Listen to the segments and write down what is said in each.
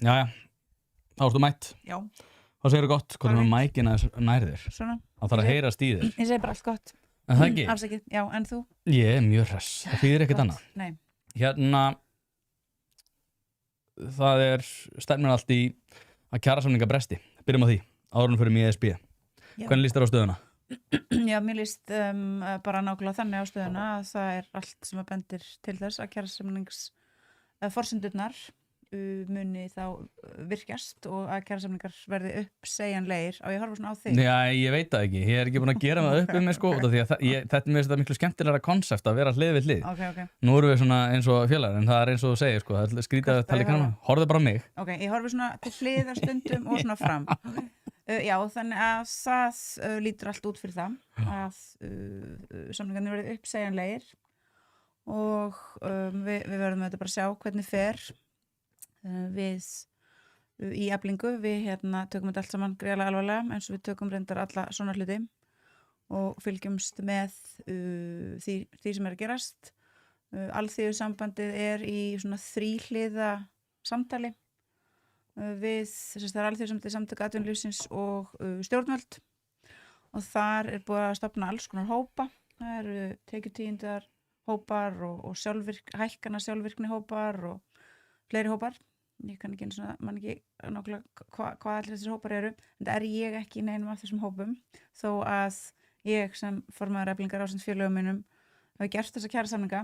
Jæja, þá ertu mætt. Já. Þá segir gott, hvað er með mækina nærðir? Svona. Það þarf að heyrast í þér. Ég segi bara allt gott. En það ekki? Afsakið, já, en þú? Ég er mjög hress, það þýðir ekkert annað. Nei. Hérna, það stefnir allt í að kjarasamninga bresti. Byrjum á því, árunum fyrir mig ESB. Hvernig líst þér á stöðuna? Já, mér líst bara nákvæmlega þannig á stöðuna að það allt sem að bendir til þess að kjarasamnings forsendurnar muni þá virkjast og að kjarasamningar verði uppsegjanlegir og ég horfa svona á þig. Já, ég veit það ekki. Ég er ekki búin að gera það upp mig sko, því að þetta er mér miklu skemmtilegra konsept að vera hlið við hlið. Okay. Nú erum við svona eins og félagar, en það eins og þú segir sko, það skrítið að tala í kannan. Horfðu bara á mig. Ok, ég horfi svona til hliðar stundum og svona fram. Já, þannig að það lítur allt út fyrir það að samningarnir verði uppsegjanlegir og við verðum þetta bara að sjá hvernig fer við í Eflingu. Við tökum þetta allt saman greiðlega alvarlega eins og við tökum reyndar alla svona hluti og fylgjumst með því sem að gerast. Alþýðusambandið í svona þríhliða samtali við það alþýðusambandið samtök atvinnulífsins og stjórnvöld og þar búið að stofna alls konar hópa. Það eru tekjutíundar hópar og hækkana sjálfvirkni hópar og fleiri hópar. Ég kann ekki man ekki nákvæmlega hvað allir þessir hópar eru, en það ég ekki í neinum af þessum hópum, þó að ég sem formaður Eflingar ásamt félögum mínum hafi gert þessa kjarasamninga.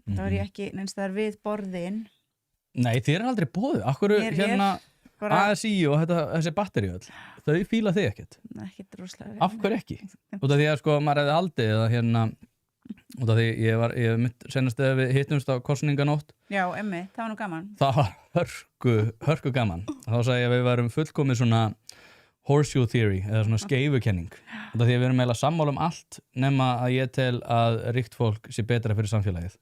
Þá ég ekki neinstaðar við borðin. Nei, þér aldrei boðið. Akkur bara... ASI og þessi batteri öll, þau fíla þig ekkert. Ekkert rosalega. Af hverju ekki? Út af því að sko, maður hefði haldið eða út af því ég senast þegar við hittumst á kosninganótt. Já, það var nú gaman. Það var hörku gaman. Þá sagði ég að við varum fullkomið svona horseshoe theory eða svona skeifukenning. Út af því að við erum eiginlega sammála allt nema að ég tel að ríkt fólk sé betra fyrir samfélagið.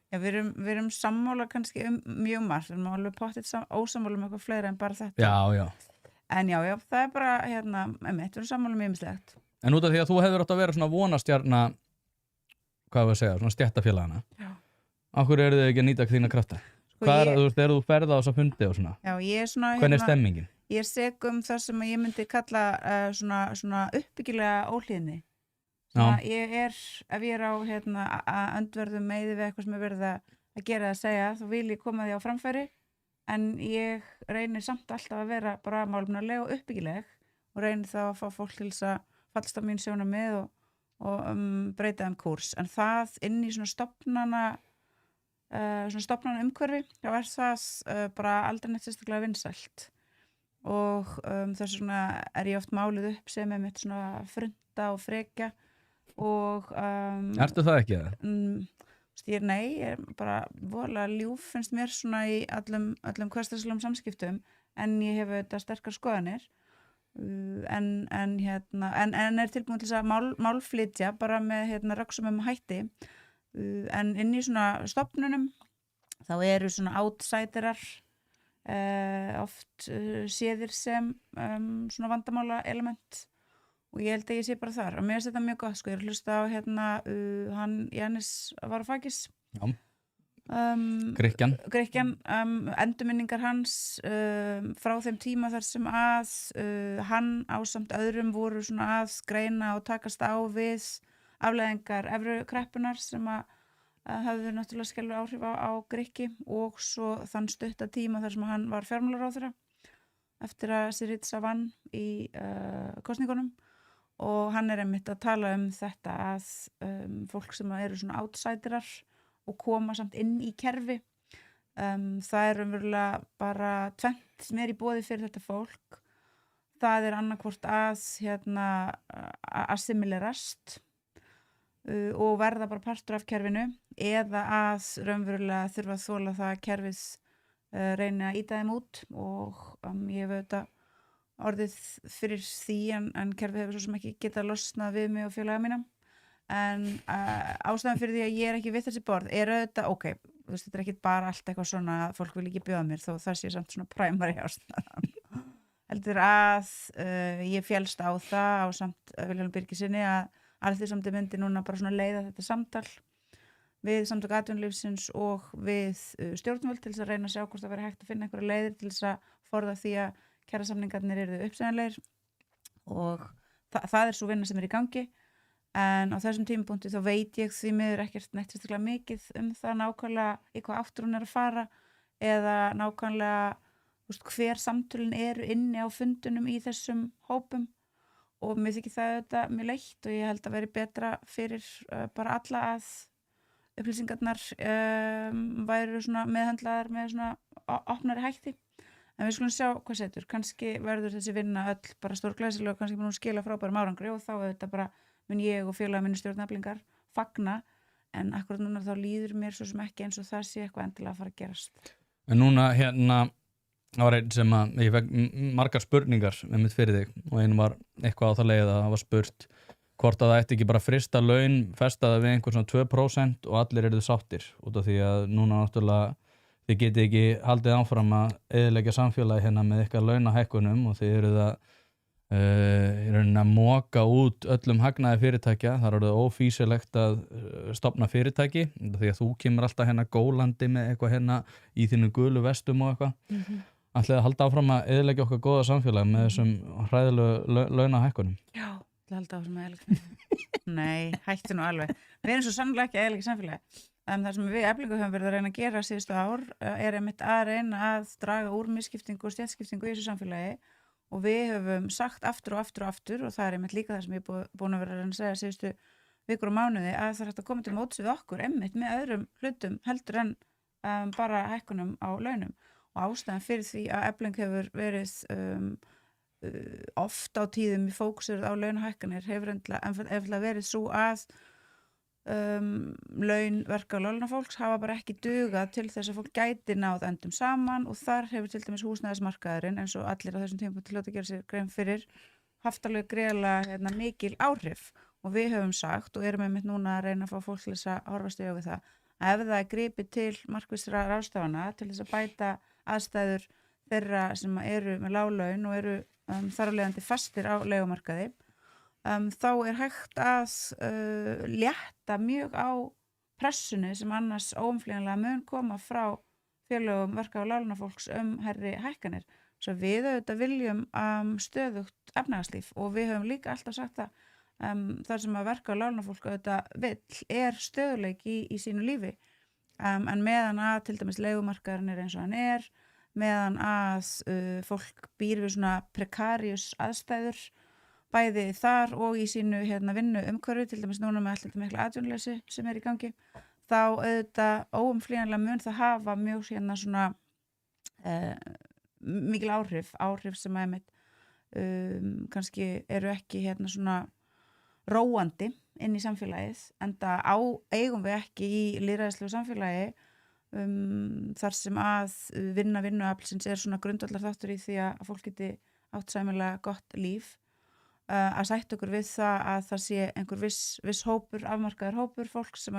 Já, við erum sammála kannski mjög margt. Við erum alveg pottið ósammála eitthvað fleira en bara þetta. Já. En já, það bara við erum sammála mjög mislegt. En út af því að þú hefur átt að vera svona vonastjarna, hvað var að segja, svona stjættafélagana. Já. Af hverju eru þið ekki að nýta þína krafta? Hvað þegar þú ferða á þessa fundi og svona? Já, ég svona... Hvernig stemmingin? Ég seg það sem ég myndi kalla svona uppbyggilega óhlýðni. Ef ég á að öndverðum meiði við eitthvað sem verið að gera að segja, þá vil ég koma því á framfæri, en ég reynir samt alltaf að vera bara málefnaleg og uppbyggileg og reynir þá að fá fólk til þess að fallast á mín sjónarmið og breyta kúrs. En það inn í svona stofnana umhverfi, þá það bara aldrei neitt sérstaklega vinsælt. Og þess vegna ég oft málið upp sem mitt svona frunda og frekja og Ertu það ekki það? Nei, ég bara voðalega ljúf finnst mér svona í öllum hversdagslegum samskiptum, en ég hef þetta sterkar skoðanir en tilbúin til að málflytja bara með röksumum hætti, en inn í svona stofnunum þá eru svona outsiderar oft séðir sem svona vandamála element og ég held að ég sé bara þar og mér finnst þetta mjög gott, sko. Ég hlusta á hann Jannis Varoufakis Grikkjan, endurminningar hans frá þeim tíma þar sem að hann ásamt öðrum voru svona að greina og takast á við afleiðingar evrukreppunar sem að hafðu náttúrulega skelfileg áhrif á Grikki og svo þann stutta tíma þar sem hann var fjármálaráðherra eftir að Syriza vann í kosningunum og hann einmitt að tala þetta að fólk sem eru svona outsiderar og koma samt inn í kerfi það umverulega bara tvennt sem í boði fyrir þetta fólk. Það annarkvort að assimilerast og verða bara partur af kerfinu eða að raunverulega þurfa að þola það að kerfið reyni að ýta þeim út og ég hef auðvitað orðið fyrir því en kerfið hefur svo sem ekki getað losnað við mig og félaga mína en ástæðan fyrir því að ég ekki við þessi borð auðvitað, ok, þetta ekki bara allt eitthvað svona að fólk vil ekki bjóða mér þó það sé samt svona primary ástæðan heldur að ég féllst á það á samt Vilhjálmi Birgissyni að Alþýðusambandið myndi núna bara svona leiða þetta samtal við samtök atvinnulífsins og við stjórnvöld til þess að reyna að sjá hvort það veri hægt að finna einhverja leiðir til þess að forða því að kjarasamningarnir yrðu uppsegjanlegir og það er svo vinna sem í gangi en á þessum tímapunkti þá veit ég því miður ekkert neitt sérstaklega mikið það nákvæmlega í hvað áttur hún er að fara eða nákvæmlega hver samtölin eru inni á fundunum í þessum hópum og mér þykir það þetta mjög leitt og ég held að veri betra fyrir bara alla að upplýsingarnar væru svona meðhandlaðar með svona opnari hætti en við skulum sjá hvað setur kannski verður þessi vinna öll bara stórglæsilega og kannski mun hún skila frábærum árangri og þá þetta bara mun ég og félaga minni stjórneflingar fagna en akkurat núna þá líður mér svo sem ekki eins og það sé eitthvað endilega að fara að gerast. En núna hérna var einn sem að ég fekk margar spurningar með mitt fyrir þig og einu var eitthvað á það leið að það var spurt hvort að það ætti ekki bara frista laun festaða við einhver svona 2% og allir eruðu sáttir út af því að núna náttúrulega þið getið ekki haldið áfram að eyðileggja samfélagi hérna með eitthvað launahækkunum og þið eruð að í rauninni að moka út öllum hagnaði fyrirtækja, þar er það ófýsilegt að stofna fyrirtæki því að þú kemur alltaf hérna gólandi með eitthvað hérna í þínu gulu vestum og eitthvað ætlið að halda áfram að eyðileggja okkar góða samfélagi með þessum hræðilegu launahækkunum. Já, ætlið að halda áfram að eyðileggja Nei, hættu nú alveg við erum svo sannlega ekki að eyðileggja samfélagi það sem við Eflingu höfum verið að reyna að gera síðustu ár er einmitt að reyna að draga úr misskiptingu og stéttskiptingu í þessu samfélagi og við höfum sagt aftur og aftur og aftur og það er einmitt líka það sem ég er búin að vera að reyna að segja síðustu vikur og mánuði að það er hægt að koma til móts við okkur einmitt með öðrum hlutum heldur en bara hækkunum á launum og ástæðan fyrir því að Efling hefur verið oft á tíðum í fókusur á launahækkanir hefur einfaldlega verið svo að laun verka og launafólks hafa bara ekki dugað til þess að fólk gæti náð endum saman og þar hefur til dæmis húsnæðismarkaðurinn eins og allir á þessum tímapunkti hljóta að gera sér grein fyrir haft alveg greiðlega mikil áhrif og við höfum sagt og erum einmitt núna að reyna að fá fólk til þess að horfast í við það að ef það er gripið til markvissra ráðstafana til þess að bæta aðstæður þeirra sem eru með lág laun og eru þar af leiðandi fastir á leigumarkaði þá er hægt að létta mjög á pressunni sem annars óumflýjanlega mun koma frá félögum verka- og launafólks hærri hækkanir. Svo við auðvitað viljum stöðugt efnahagslíf og við höfum líka alltaf sagt að þar sem að verka- og launafólk auðvitað vill stöðuleiki í sínu lífi en meðan að til dæmis leigumarkaðurinn er eins og hann meðan að fólk býr við svona prekarius aðstæður bæði þar og í sínu vinnu umhverfi, til dæmis núna með alltaf mikla atvinnuleysi sem í gangi, þá auðvitað óumflýjanlega mun það hafa mjög svona mikil áhrif sem einmitt kannski eru ekki svona róandi inn í samfélagið, enda eigum við ekki í lýðræðislegu samfélagi þar sem að vinnuaflsins svona grundvallar þáttur í því að fólk geti átt sæmilega gott líf að sætta okkur við það að það sé einhver viss hópur, afmarkaður hópur fólk sem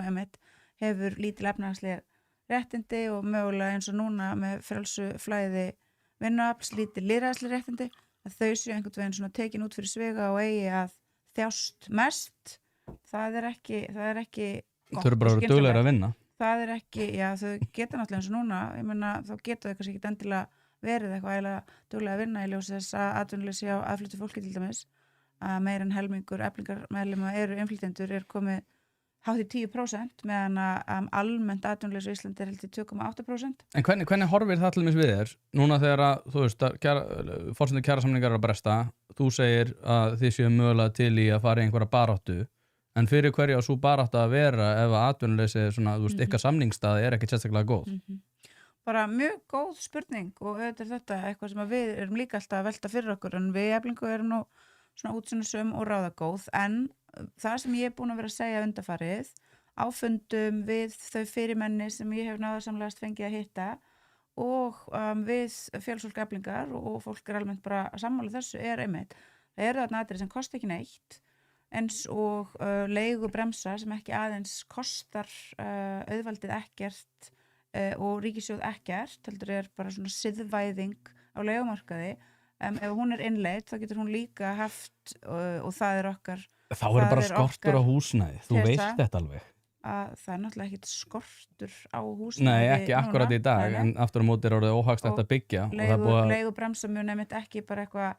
hefur lítil efnahagsleg réttindi og mögulega eins og núna með frjálsu flæði vinnuafls, lítil lýðræðisleg réttindi að þau séu einhvern veginn svona tekin út fyrir sviga og eigi að þjást mest það er ekki gott. Þau eru bara duglegir að vinna. Það er ekki, já þau geta náttúrulega eins og núna, ég meina þá geta þau kannski ekki endilega verið eitthvað eiginlega duglega að vinna í ljósi þess að atvinnuleysi á aðfluttu fólki til dæmis að meir en helmingur Eflingar meðlima eru innflytjendur komið hátt í 10% meðan að almennt atvinnuleysi í Íslandi held í 2,8%. En hvernig horfir það allir við þér? Núna þegar að, þú veist, forsendur kjarasamningar að bresta, þú segir að þið séu mögulega til í að fara í einhverja baráttu, en fyrir hverju á svo baráttu að vera ef að atvinnuleysi svona, þú veist, ykkar samningsstaði er ekki sérstaklega góð? Bara mjög góð spurning og auðvitað þetta eitthvað sem við erum líka alltaf að velta fyrir okkur en við Eflingu erum nú svona útsunnusum og ráðagóð en það sem ég er búin að vera að segja undanfarið á fundum við þau fyrirmenni sem ég hef náðarsamlegast fengið að hitta og við félagsfólk Eflingar og fólk almennt bara sammála þessu einmitt. Það eru þarna atriði sem kosta ekki neitt eins og leigubremsa sem ekki aðeins kostar auðvaldið ekkert og ríkissjóð ekkert, heldur bara svona siðvæðing á leigumarkaði. Ef hún innleidd, þá getur hún líka haft og það er okkar. Þá er bara skortur á húsnæði, þú veist þetta alveg. að það náttúrulega ekkit skortur á húsnæði Nei, ekki akkurat í dag, nei. en aftur á móti orðið óhagstætt Og að byggja og það er búið að leigubremsa mun einmitt ekki bara eitthvað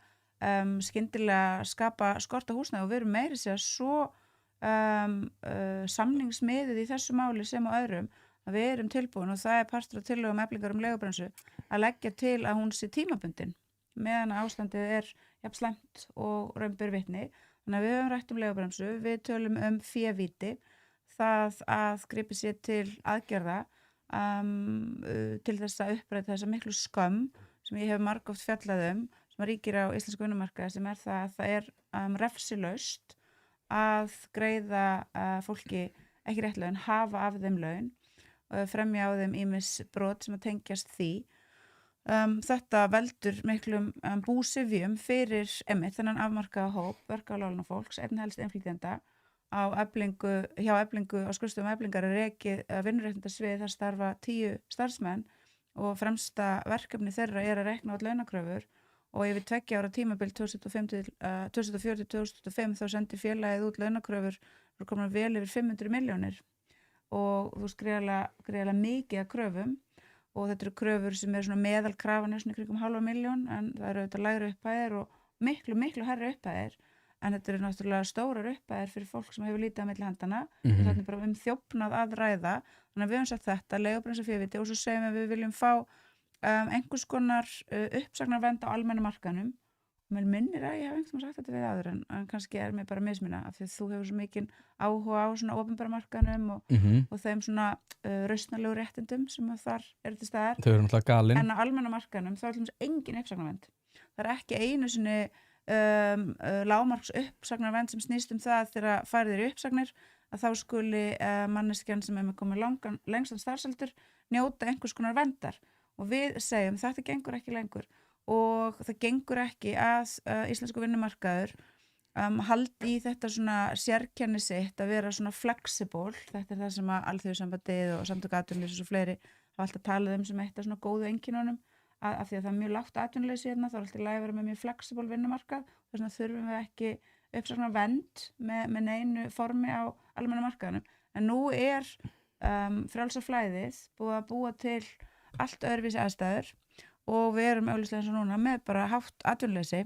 skyndilega skapa skorta húsnæði og við erum meiri sér svo samningsmiðið í þessu máli sem á öðrum að við erum tilbúin og það er partur af tillögum Eflingar leigubremsu að leggja til að hún sé tímabundin meðan ástandið er jafn slæmt og raun ber vitni. Þannig að við höfum rætt leigubremsu, við tölum févíti, það að gripi sér til aðgerða til þess að uppræta þessa miklu skömm sem ég hef margoft fjallað sem ríkir á íslensku vinnumarkaði sem er það að það er refsilaust að greiða fólki ekki rétt laun, hafa af þeim laun, fremja á þeim ýmis brot sem að tengjast því. Þetta veldur miklum búsifjum fyrir þennan afmarkaða hóp verkafólks fólks, einna helst innflytjenda hjá Eflingu á skrifstofum Eflingar er rekið vinnuréttindasvið þar starfa 10 starfsmenn og fremsta verkefni þeirra er að rekna út launakröfur og yfir 2 ára tímabil 2004 til 2005 þá sendi félagið út launakröfur og komum vel yfir 500 milljónir og þú veist greiðlega mikið af kröfum og þetta eru kröfur sem eru svona meðalkrafan svona kringum 500.000 en það eru auðvitað lægri upphæðir og miklu hærri upphæðir en þetta eru náttúrulega stórar upphæðir fyrir fólk sem hefur lítið á milli handana og þetta er bara þjófnað að ræða þannig að við höfum sagt þetta, leigubremsa févíti og svo segjum við viljum fá einhvers konar uppsagnarvernd á almenna markaðnum og mér minnir að ég hef einhvern veginn sagt þetta við áður en kannski er mér bara misminna af því að þú hefur svo mikinn áhuga á svona opinbera markaðnum og þeim svona rausnarlegu réttindum sem þar eru til staðar. Þau eru náttúrulega galin. En á almenna markaðnum þá er alltaf engin uppsagnarvernd. Það er ekki einu sinni lágmarks uppsagnarvernd sem snýst það þegar farið í uppsagnir að þá skuli manneskjan sem er komið lengstan starfsaldur njóta einhvers konar verndar og við segjum þetta gengur ekki lengur og það gengur ekki að íslensku vinnumarkaður haldi í þetta svona sérkenni sitt að vera svona flexible, þetta er það sem að Alþjóðasambandið og Samtök atvinnulífsins og fleiri hafa alltaf talað sem eitt af svona góðu einkennunum af því að það er mjög lágt atvinnuleysi hérna, þá er alltaf lægi að vera með mjög flexible vinnumarkað og þess vegna þurfum við ekki uppsagnar vernd með neinu formi á almenna markaðunum. En nú er frjálsa flæðið búið að búa til allt öðruvísi aðstæður og við erum augljóslega eins og núna með bara hátt atvinnuleysi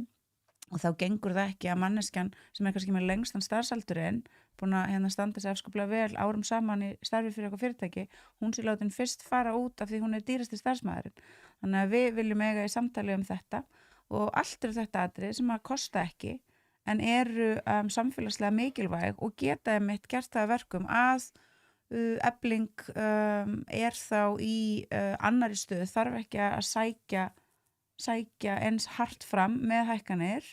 og þá gengur það ekki að manneskjan sem er kannski með lengstan starfsaldurinn búin að standa sig afskaplega vel árum saman í starfi fyrir eitthvað fyrirtæki, hún sé látin fyrst fara út af því hún er dýrasti starfsmaðurinn. Þannig að við viljum eiga í samtali þetta og allt eru þetta atriði sem að kosta ekki en eru samfélagslega mikilvæg og geta einmitt gert það að verkum að Efling er þá í annarri stöðu, þarf ekki að sækja eins hart fram með hækkanir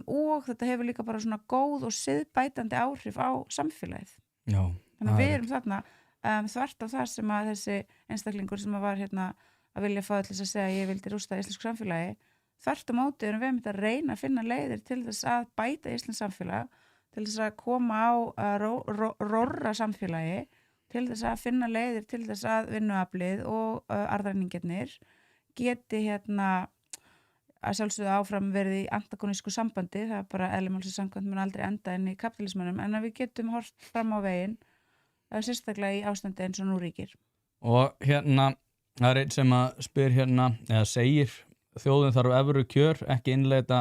og þetta hefur líka bara svona góð og siðbætandi áhrif á samfélagið. Já, þannig að við erum þarna þvert á það sem að þessi einstaklingur sem var að vilja fá til þess að segja að ég vildi rústa íslensku samfélagi, þvert á móti erum við að reyna að finna leiðir til þess að bæta íslenskt samfélag, til þess að koma á rorra samfélagi, til þess að finna leiðir til þess að vinnuaflið og arðræningirnir geti að sjálfsögðu áfram verið í antagonísku sambandi, það er bara eðlimálsins samkvæmt mun aldrei enda inn í kapitalismanum, en að við getum hort fram á veginn, sérstaklega í ástandi eins og nú ríkir. Og það er einn sem að spyr eða segir, þjóðin þarf evru kjör, ekki innleita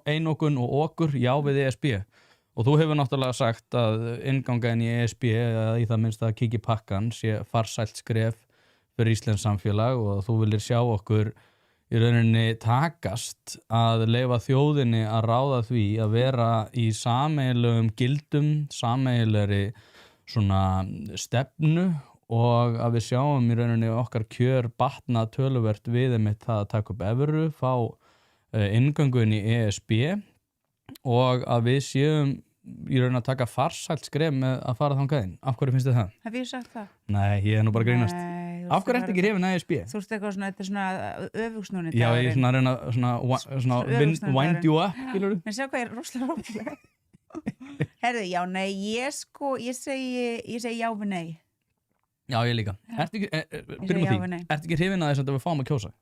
einokun og okur, já við ESB. Og þú hefur náttúrulega sagt að inngangaðin í ESB, eða í það minnst að kíkja í pakkan, sé farsælt skref fyrir íslenskt samfélag og þú viljir sjá okkur í rauninni takast að leyfa þjóðinni að ráða því að vera í sameiginlegum gildum, sameiginlegri svona stefnu og að við sjáum í rauninni okkar kjör batna töluvert við einmitt það að taka upp evru, fá inngöngun í ESB og að við séum í rauninni að taka farsælt skref með að fara þangað inn. Af hverju finnst þið það? Hef ég sagt það? Nei, ég er nú bara að grínast. Af hverju ertu ekki hrifin að ESB? Þú veist eitthvað svona, þetta er svona öfugsnúni. Já, ég er svona að reyna svona wind you up, skilur þú? Men sjá hvað er rosalega rólega. Herðu, já, nei, ég segi já við nei. Já, ég líka. Ertu ekki hrifin að þess að við fáum að kjósa?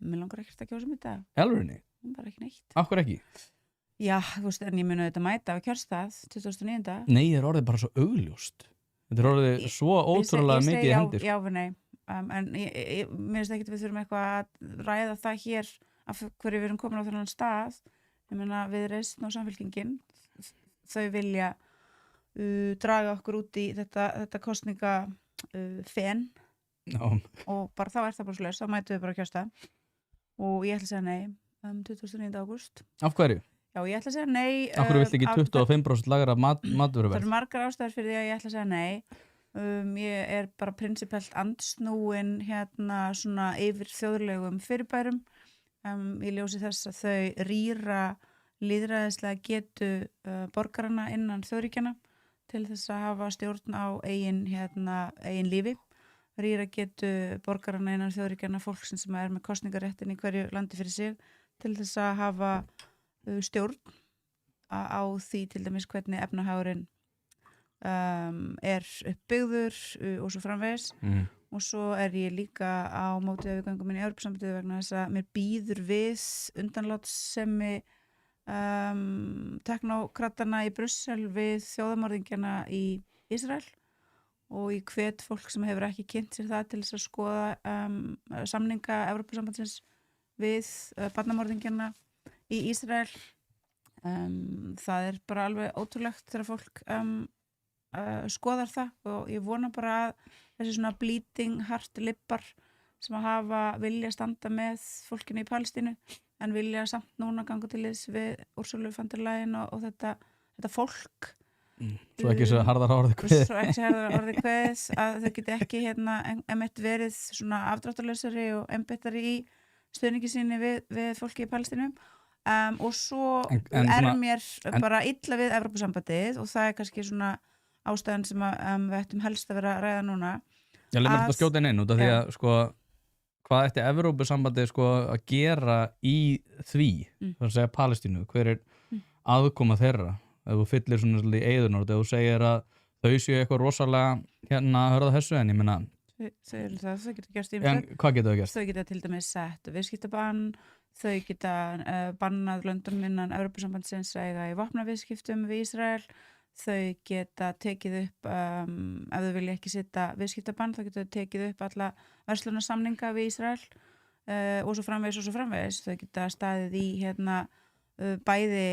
Mér langar ekkert að kjósa mig þetta. Elfurinni? Bara ekki neitt. Af hverju ekki? Já, þú veist, en ég muni þetta mæta á kjörstað 2009. Nei, ég er orðið bara svo augljóst. Þetta er orðið svo ótrúlega mikið í hendur. Já, við nei. En mér finnst ekki að við þurfum eitthvað að ræða það hér af hverju við erum komin á þennan stað. Ég meina Viðreisn og Samfylkingin, þau vilja draga okkur út í þetta kosninga fen og bara þá það bara slaus, þá mætum við bara að kjósta og ég ætla að segja nei 29. ágúst. Af hverju? Já, ég ætla að segja nei. Af hverju viltu ekki 25% lagra matvöruverð? Það eru margar ástæður fyrir því að ég ætla að segja nei. Ég er bara prinsipelt andsnúin hérna svona yfir þjóðlegum fyrirbærum í ljósi þess að þau rýra lýðræðislega getu borgarana innan þjóðríkjana til þess að hafa stjórn á eigin lífi, rýra getu borgarana innan þjóðríkjana, fólksins sem er með kosningaréttin í hverju landi fyrir sig, til þess að hafa stjórn á því til dæmis hvernig efnahagurinn er uppbyggður og svo framvegis. Og svo er ég líka á móti að við göngum inn í Evrópusambandið vegna þess að mér býður við undanlátssemi teknókratana í Brussel við þjóðamorðingjana í Ísrael og ég hvet fólk sem hefur ekki kynnt sér það til þess að skoða samninga Evrópusambandsins við barnamorðingjana í Ísrael. Það er bara alveg ótrúlegt þegar fólk skoðar það og ég vona bara að þessi svona bleeding heart lippar sem að hafa vilja standa með fólkinu í Palestínu en vilja samt núna ganga til þess við Ursulu von der Leyen og þetta fólk. Svo ekki svo harðar orðið kveðis að þau geti ekki einmitt verið svona afdráttarlausari og einbettari í stuðningi síni við fólki í Palestínu. Og svo mér bara illa við Evrópusambandið og það er kannski svona ástæðan sem við ættum helst að vera að ræða núna. Já, leið mér þetta skjóta inn út af því að sko, hvað ætti Evrópusambandið sko að gera í því, það að segja Palestínu, hver er aðkoma þeirra, ef þú fyllir svona í eyðunort, ef þú segir að þau séu eitthvað rosalega hörða þessu en ég meina þau geta gerst hvað geta þau gerst? Þau geta til dæmis sett viðskiptabann, þau geta bannað löndum innan Evrópusambandsins að eiga í vopnaviðskiptum við Ísrael, þau geta tekið upp ef þau vilja ekki setja viðskiptabann þá geta þau tekið upp alla verslunarsamninga við Ísrael og svo framvegis þau geta staðið í bæði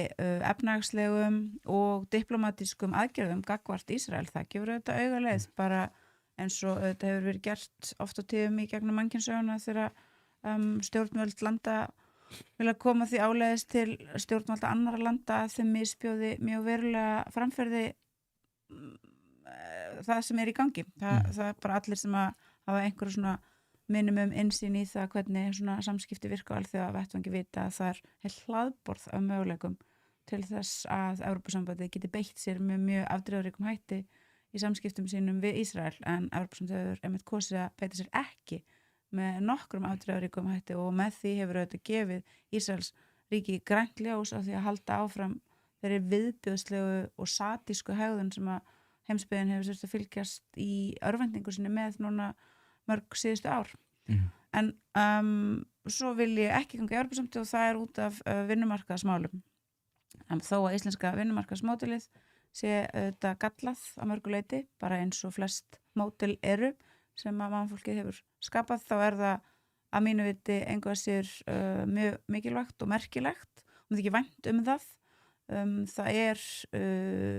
efnahagslegum og diplomatískum aðgerðum gagnvart Ísrael. Það gefur auðvitað augaleið bara eins og þetta hefur verið gert oft á tíðum í gegnum mannkynssöguna þegar stjórnvöld landa vilja koma því áleiðis til stjórnvalda annarra landa að þeim misbjóði mjög verulega framferði það sem er í gangi. Það er bara allir sem að hafa einhverju svona minimum innsýn í það hvernig svona samskipti virka alþjóða vettvangi vita að það er heilt hlaðborð af möguleikum til þess að Evrópusambandið geti beitt sér með mjög afdrifaríkum hætti í samskiptum sínum við Ísrael en Evrópusambandið hefur einmitt kosið að beita sér ekki með nokkrum afdrifaríkum hætti og með því hefur auðvitað gefið Ísraels ríki grænt ljós af því að halda áfram þeirri viðbjóðslegu og satísku hegðun sem að heimsbyggðin hefur þurft að fylgjast í örvendingu sinni með núna mörg síðustu ár. En svo vil ég ekki ganga í Evrópusambandið og það er út af vinnumarkaðsmálum. Þó að íslenska vinnumarkaðsmódelið sé auðvitað gallað að mörgu leyti, bara eins og flest módel eru sem að mannfólkið hefur skapað, þá er það að mínu viti engu að sér mjög mikilvægt og merkilegt og það er ekki vænt það. Það er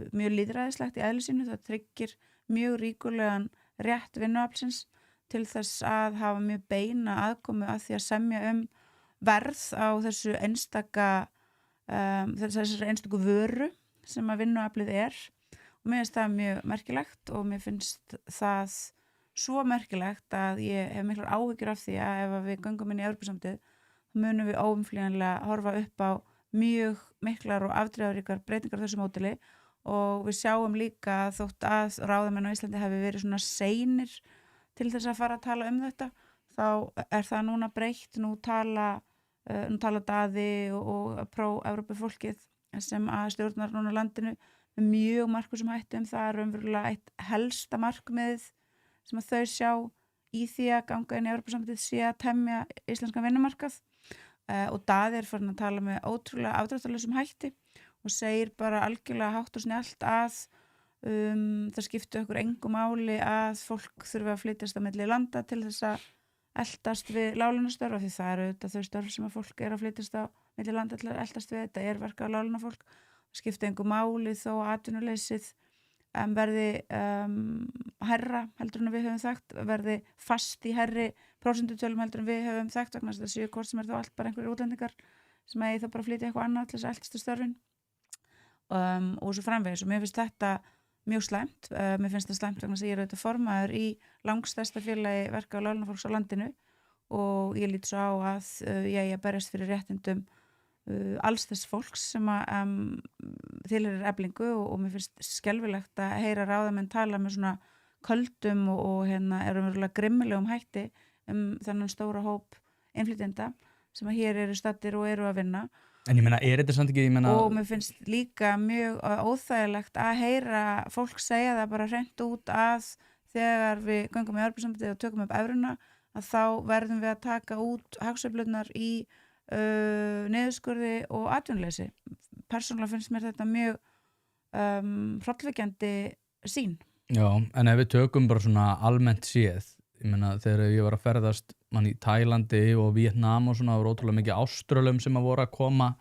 mjög lýðræðislegt í eðli sínu, það tryggir mjög ríkulegan rétt vinnuaflsins til þess að hafa mjög beina aðkomu að því að semja verð á þessu þessari einstaku vöru sem að vinnuaflið er og mér finnst það mjög merkilegt og mér finnst það svo merkilegt að ég hef miklar áhyggjur af því að ef við göngum inn í Evrópusambandið þá munum við óumflýjanlega horfa upp á mjög miklar og afdrifaríkar breytingar á þessu módeli og við sjáum líka þótt að ráðamenn á Íslandi hafi verið svona seinir til þess að fara að tala þetta þá er það núna breytt, nú tala Daði og pró-Evrópufólkið sem að stjórnar núna landinu með mjög markvissum hætti það er raunverulega eitt helsta markmiðið sem að þau sjá í því að ganga inn í Evrópusambandið sé að temja íslenskan vinnumarkað og Daði er farin að tala með ótrúlega afdráttarlausum hætti og segir bara algjörlega hátt og snjallt að það skipti okkur engu máli að fólk þurfi að flytjast á milli landa til þess að eldast við láglaunastörf, því það eru þetta þau störf sem að fólk að flytjast á milli landa til að eldast við, þetta verka á láglaunafólk. Það skipti engu máli þó að atvinnuleysið verði hærra heldur en við höfum þekkt, verði fast í hærri prósentutölum heldur en við höfum þekkt, vegna þess að séu hvort sem þá allt bara einhverjir útlendingar sem þá bara flytja eitthvað annað til þess að eldast störfin og svo framvegis. Og mér finnst þetta mjög slæmt. Mér finnst það slæmt vegna þess að ég auðvitað formaður í langstærsta félagi verka og láglaunafólks á landinu og ég lít svo á að ég berjast fyrir réttindum alls þess fólks sem að tilheyrir Eflingu og mér finnst skelfilegt að heyra ráðamenn tala með svona köldum og verulega grimmilegum hætti þennan stóra hóp innflytjenda sem að hér eru staddir og eru að vinna. En ég meina, þetta samt ekki, og mér finnst líka mjög óþægilegt að heyra fólk segja það bara hreint út að þegar við göngum í Evrópusambandið og tökum upp evruna að þá verðum við að taka út hagsveiflurnar í niðurskurði og atvinnuleysi. Persónulega finnst mér þetta mjög hrollvekjandi sýn. Já, en ef við tökum bara svona almennt séð, ég meina þegar ég var að ferðast mann í Tælandi og Vietnam og svona, það voru ótrúlega mikið Áströlum sem að voru að koma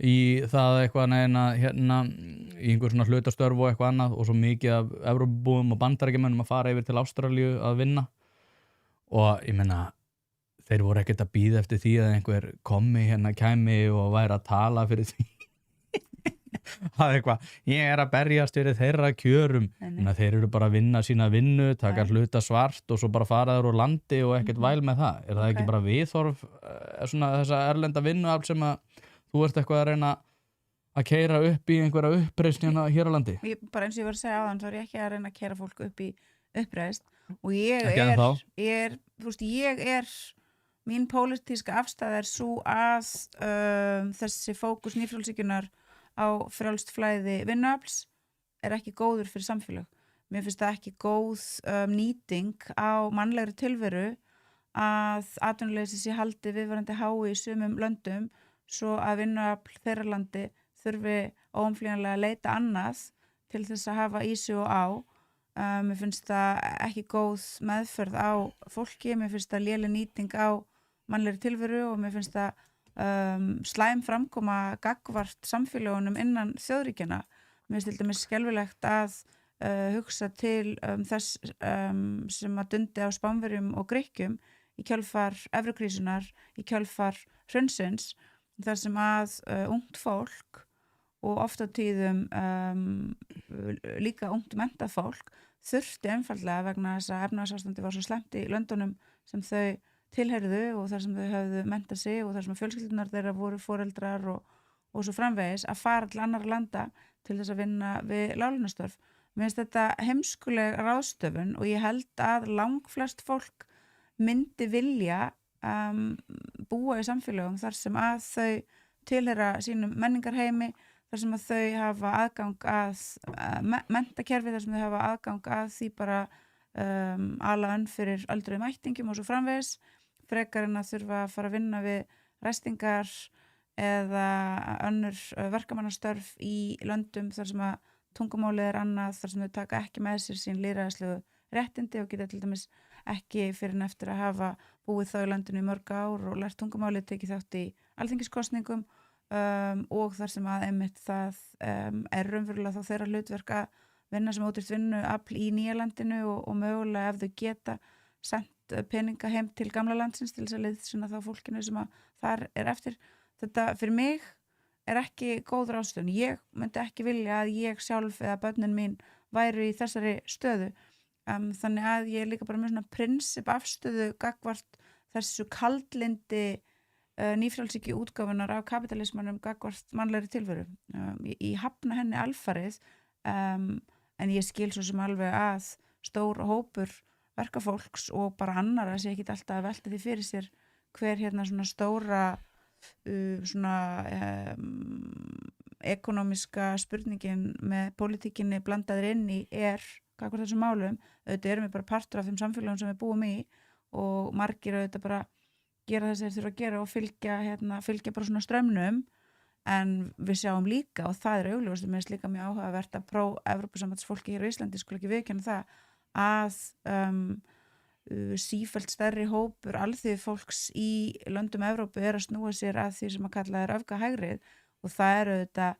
í það eitthvað í einhver svona hlutastörf og eitthvað annað og svo mikið af Evrópubúum og Bandaríkjamönnum að fara yfir til Ástralíu að vinna og ég meina þeir voru ekkert að bíða eftir því að einhver kæmi og væri að tala fyrir því það eitthvað, ég að berjast fyrir þeirra kjörum, þeir eru bara að vinna sína vinnu, taka hluta svart og svo bara fara þeir úr landi og ekkert væl með það. Það ekki bara viðhorf svona þessa erlenda vinnuafl sem að þú ert eitthvað að reyna að keyra upp í einhverja uppreisn hér á landi? Bara eins og ég var að segja áðan, þá er ég ekki að reyna að keyra fólk upp í uppreisn og mín pólitíska afstæða svo að þessi fókus nýfrjálshyggjunnar á frjálst flæði vinnuafls ekki góður fyrir samfélag. Mér finnst það ekki góð nýting á mannlegri tilveru að atvinnuleysi sé haldið viðvarandi hái í sumum löndum svo að vinnuafl þeirra landi þurfi óumflýjanlega að leita annað til þess að hafa í sig og á. Mér finnst það ekki góð meðferð á fólki, mér finnst það léleg nýting á mannlegri tilveru og mér finnst það slæm framkoma gagnvart samfélagunum innan þjóðríkjana. Mér finnst til dæmis skelfilegt að hugsa til þess sem að dundi á Spánverjum og Grikkjum í kjölfar evrukrísunar, í kjölfar hrunsins, þar sem að ungt fólk og oft á tíðum líka ungt menntað fólk þurfti einfaldlega vegna þess að efnahagsástandið var svo slæmt í löndunum sem þau tilheyrðu og þar sem þau höfðu mentað sig og þar sem fjölskyldunar þeirra voru foreldrar og svo framvegis að fara til annar landa til þess að vinna við láglaunastörf. Mér finnst þetta heimskuleg ráðstöfun og ég held að langflest fólk myndi vilja búa í samfélögum þar sem að þau tilheyra sínum menningarheimi, þar sem að þau hafa aðgang að menntakerfi, þar sem þau hafa aðgang að því bara ala önn fyrir öldruðum ættingum og svo framvegis, frekar en að þurfa að fara að vinna við ræstingar eða önnur verkamannastörf í löndum þar sem að tungumálið annað, þar sem þau taka ekki með sér sín lýðræðislegu réttindi og geta til dæmis ekki fyrir en eftir að hafa búið þá í landinu í mörg ár og lært tungumálið, tekið þátt í alþingiskosningum og þar sem að einmitt það raunverulega þá þeirra hlutverk að vinna sem ótrútt vinnuafl í nýja landinu og mögulega ef þau geta sent peninga heim til gamla landsins til þess að liðsina þá fólkinu sem að þar eftir. Þetta fyrir mig ekki góð ráðstöfun. Ég myndi ekki vilja að ég sjálf eða börnin mín væru í þessari stöðu. Þannig að ég líka bara með svona prinsip afstöðu gagnvart þessu kaldlyndi nýfrjálshyggju útgáfunar af kapitalismanum gagnvart mannlegri tilveru. Ég hafna henni alfarið en ég skil svo sem alveg að stór hópur verkafólks og bara annara sé ekki alltaf að velta því fyrir sér hver svona stóra ekonomiska spurningin með pólitíkinni blandaður inn í gagnvart þessum málum. Auðvitað erum við bara partur af þeim samfélagum sem við búum í og margir auðvitað bara gera þess að þeir þurfa að gera og fylgja bara svona straumnum en við sjáum líka, og það augljóst, mér finnst líka mjög áhugavert að Evrópusambandsfólki hér á Íslandi skuli ekki viðurkenna það að sífellt stærri hópur alþýðu fólks í löndum Evrópu að snúa sér að því sem að kalla öfgahægrið, og það auðvitað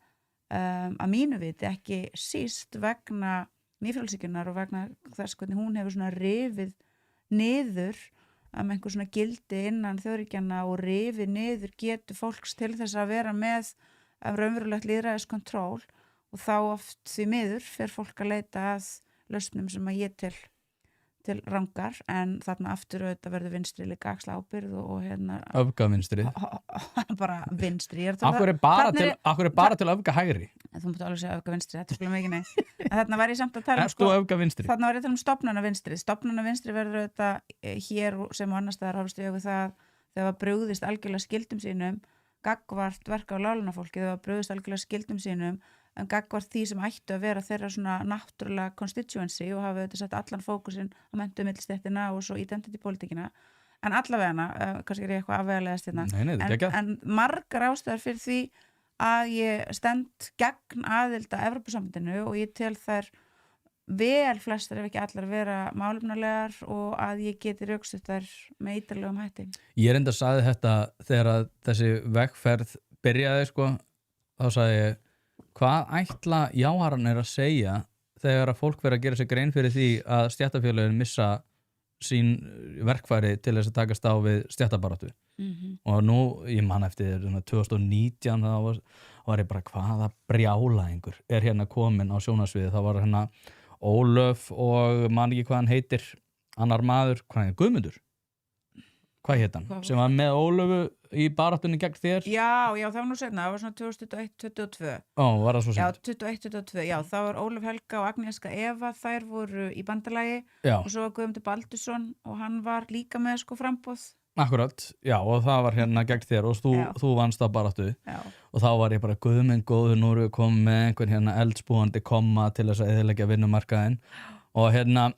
að mínu viti ekki síst vegna nýfrjálshyggjunnar og vegna þess hvernig hún hefur svona rifið niður einhver svona gildi innan þjóðríkjanna og rifið niður getu fólks til þess að vera með raunverulegt lýðræðiskontról, og þá oft því miður fer fólk að leita að lausnum sem að ég til rangar, en þarna aftur auðvitað verður vinstri líka axla ábyrgð og hérna öfgavinstri bara vinstri. Akkur er bara til öfgahægri? Þú mútti alveg segja öfgavinstri, þetta spilum ekki neitt. En þarna var ég samt að tala öfgavinstri? Þarna var ég að tala stofnanavinstri. Stofnanavinstri verður auðvitað hér sem á annar staðar horfst í augu það þegar brugðist algjörlega skildum sínum gagnvart verka á láglunafólki, þegar brugðist algjörlega skildum sínum gagnvart því sem ættu að vera þeirra svona náttúrulega constituency og hafa auðvitað sett allan fókusinn á menntu millistéttina og svo identity politikina, en allavegana kannski er ég eitthvað afvegalegast hérna en margar ástæður fyrir því að ég stend gegn aðild að Evrópusambandinu og ég tel þær vel flestar ef ekki allar vera málefnalegar og að ég geti rökstutt þær með ítarlegum hætti. Ég enda sagði þetta þegar að þessi vegferð byrjaði þá sagði ég hvað ætla jáharan að segja þegar að fólk verður að gera sig grein fyrir því að stéttarfélögin missa sín verkfæri til þess að takast á við stéttabaráttu. Og nú, ég man eftir 2019 þá var ég bara hvaða brjálæðingur er hérna komin á sjónarsviði. Það var hérna Ólöf og man ekki hvað hann heitir, annar maður, hvað er Guðmundur? Hvað heit hann? Sem var með Ólöfu í baráttunni gegn þér? Já, það var nú seinna, það var svona 2021-22. Ó, var það svo seint? Já, 21-22, já, það var Ólöf Helga og Agnieszka Eva, þær voru í bandalagi og svo var Guðmundur Baldursson og hann var líka með framboð. Akkurat, já, og það var hérna gegn þér og þú vannst á baráttu og þá var ég bara Guðmund góður, nú erum við komið með einhvern hérna eldspúandi komma til þess að eyðileggja vinnumarkaðinn og hérna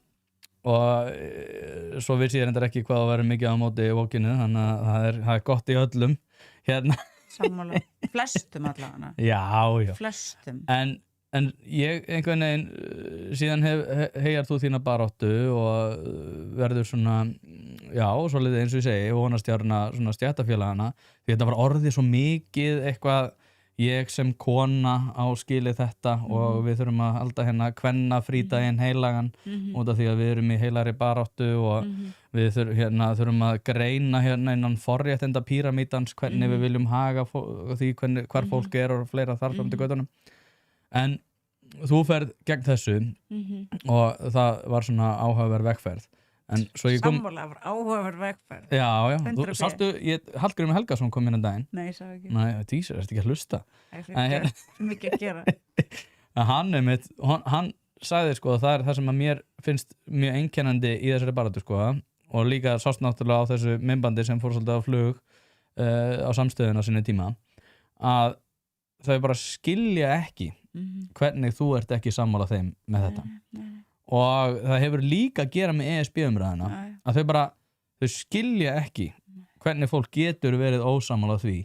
og svo vissi ég reyndar ekki hvað að vera mikið á móti í vókinu, þannig að það er gott í öllum hérna. Sammála, flestum allavega. Já. Flestum. En ég einhvern veginn síðan heyjar þú þína baráttu og verður svona, já, svolítið eins og ég segi, vonastjárna svona stéttarfélagana, því þetta var orðið svo mikið eitthvað ég sem kona á skilið þetta og við þurfum að halda hérna kvennafrídaginn heilagan út af því að við erum í heilari baráttu og við þurfum að greina hérna innan forréttinda píramítans hvernig við viljum haga því hvar fólk er og fleira þar fram til göttunum. En þú ferð gegn þessu og það var svona áhugaverð vegferð. Sammála var áhugaverð vegferð. Já, þú sástu, Hallgrímur Helgason kom inn daginn. Nei, ég sá ekki. Nei, tísir, ertu ekki að hlusta? Mikið að gera. Hann sagði það er það sem að mér finnst mjög einkennandi í þessari baráttu og líka sást náttúrulega á þessu myndbandi sem fór svolítið á flug á samstöðuna sinni tíma að þau bara skilja ekki hvernig þú ert ekki sammála þeim með þetta. Og það hefur líka að gera með ESB-umræðina að þau skilja ekki hvernig fólk getur verið ósammála því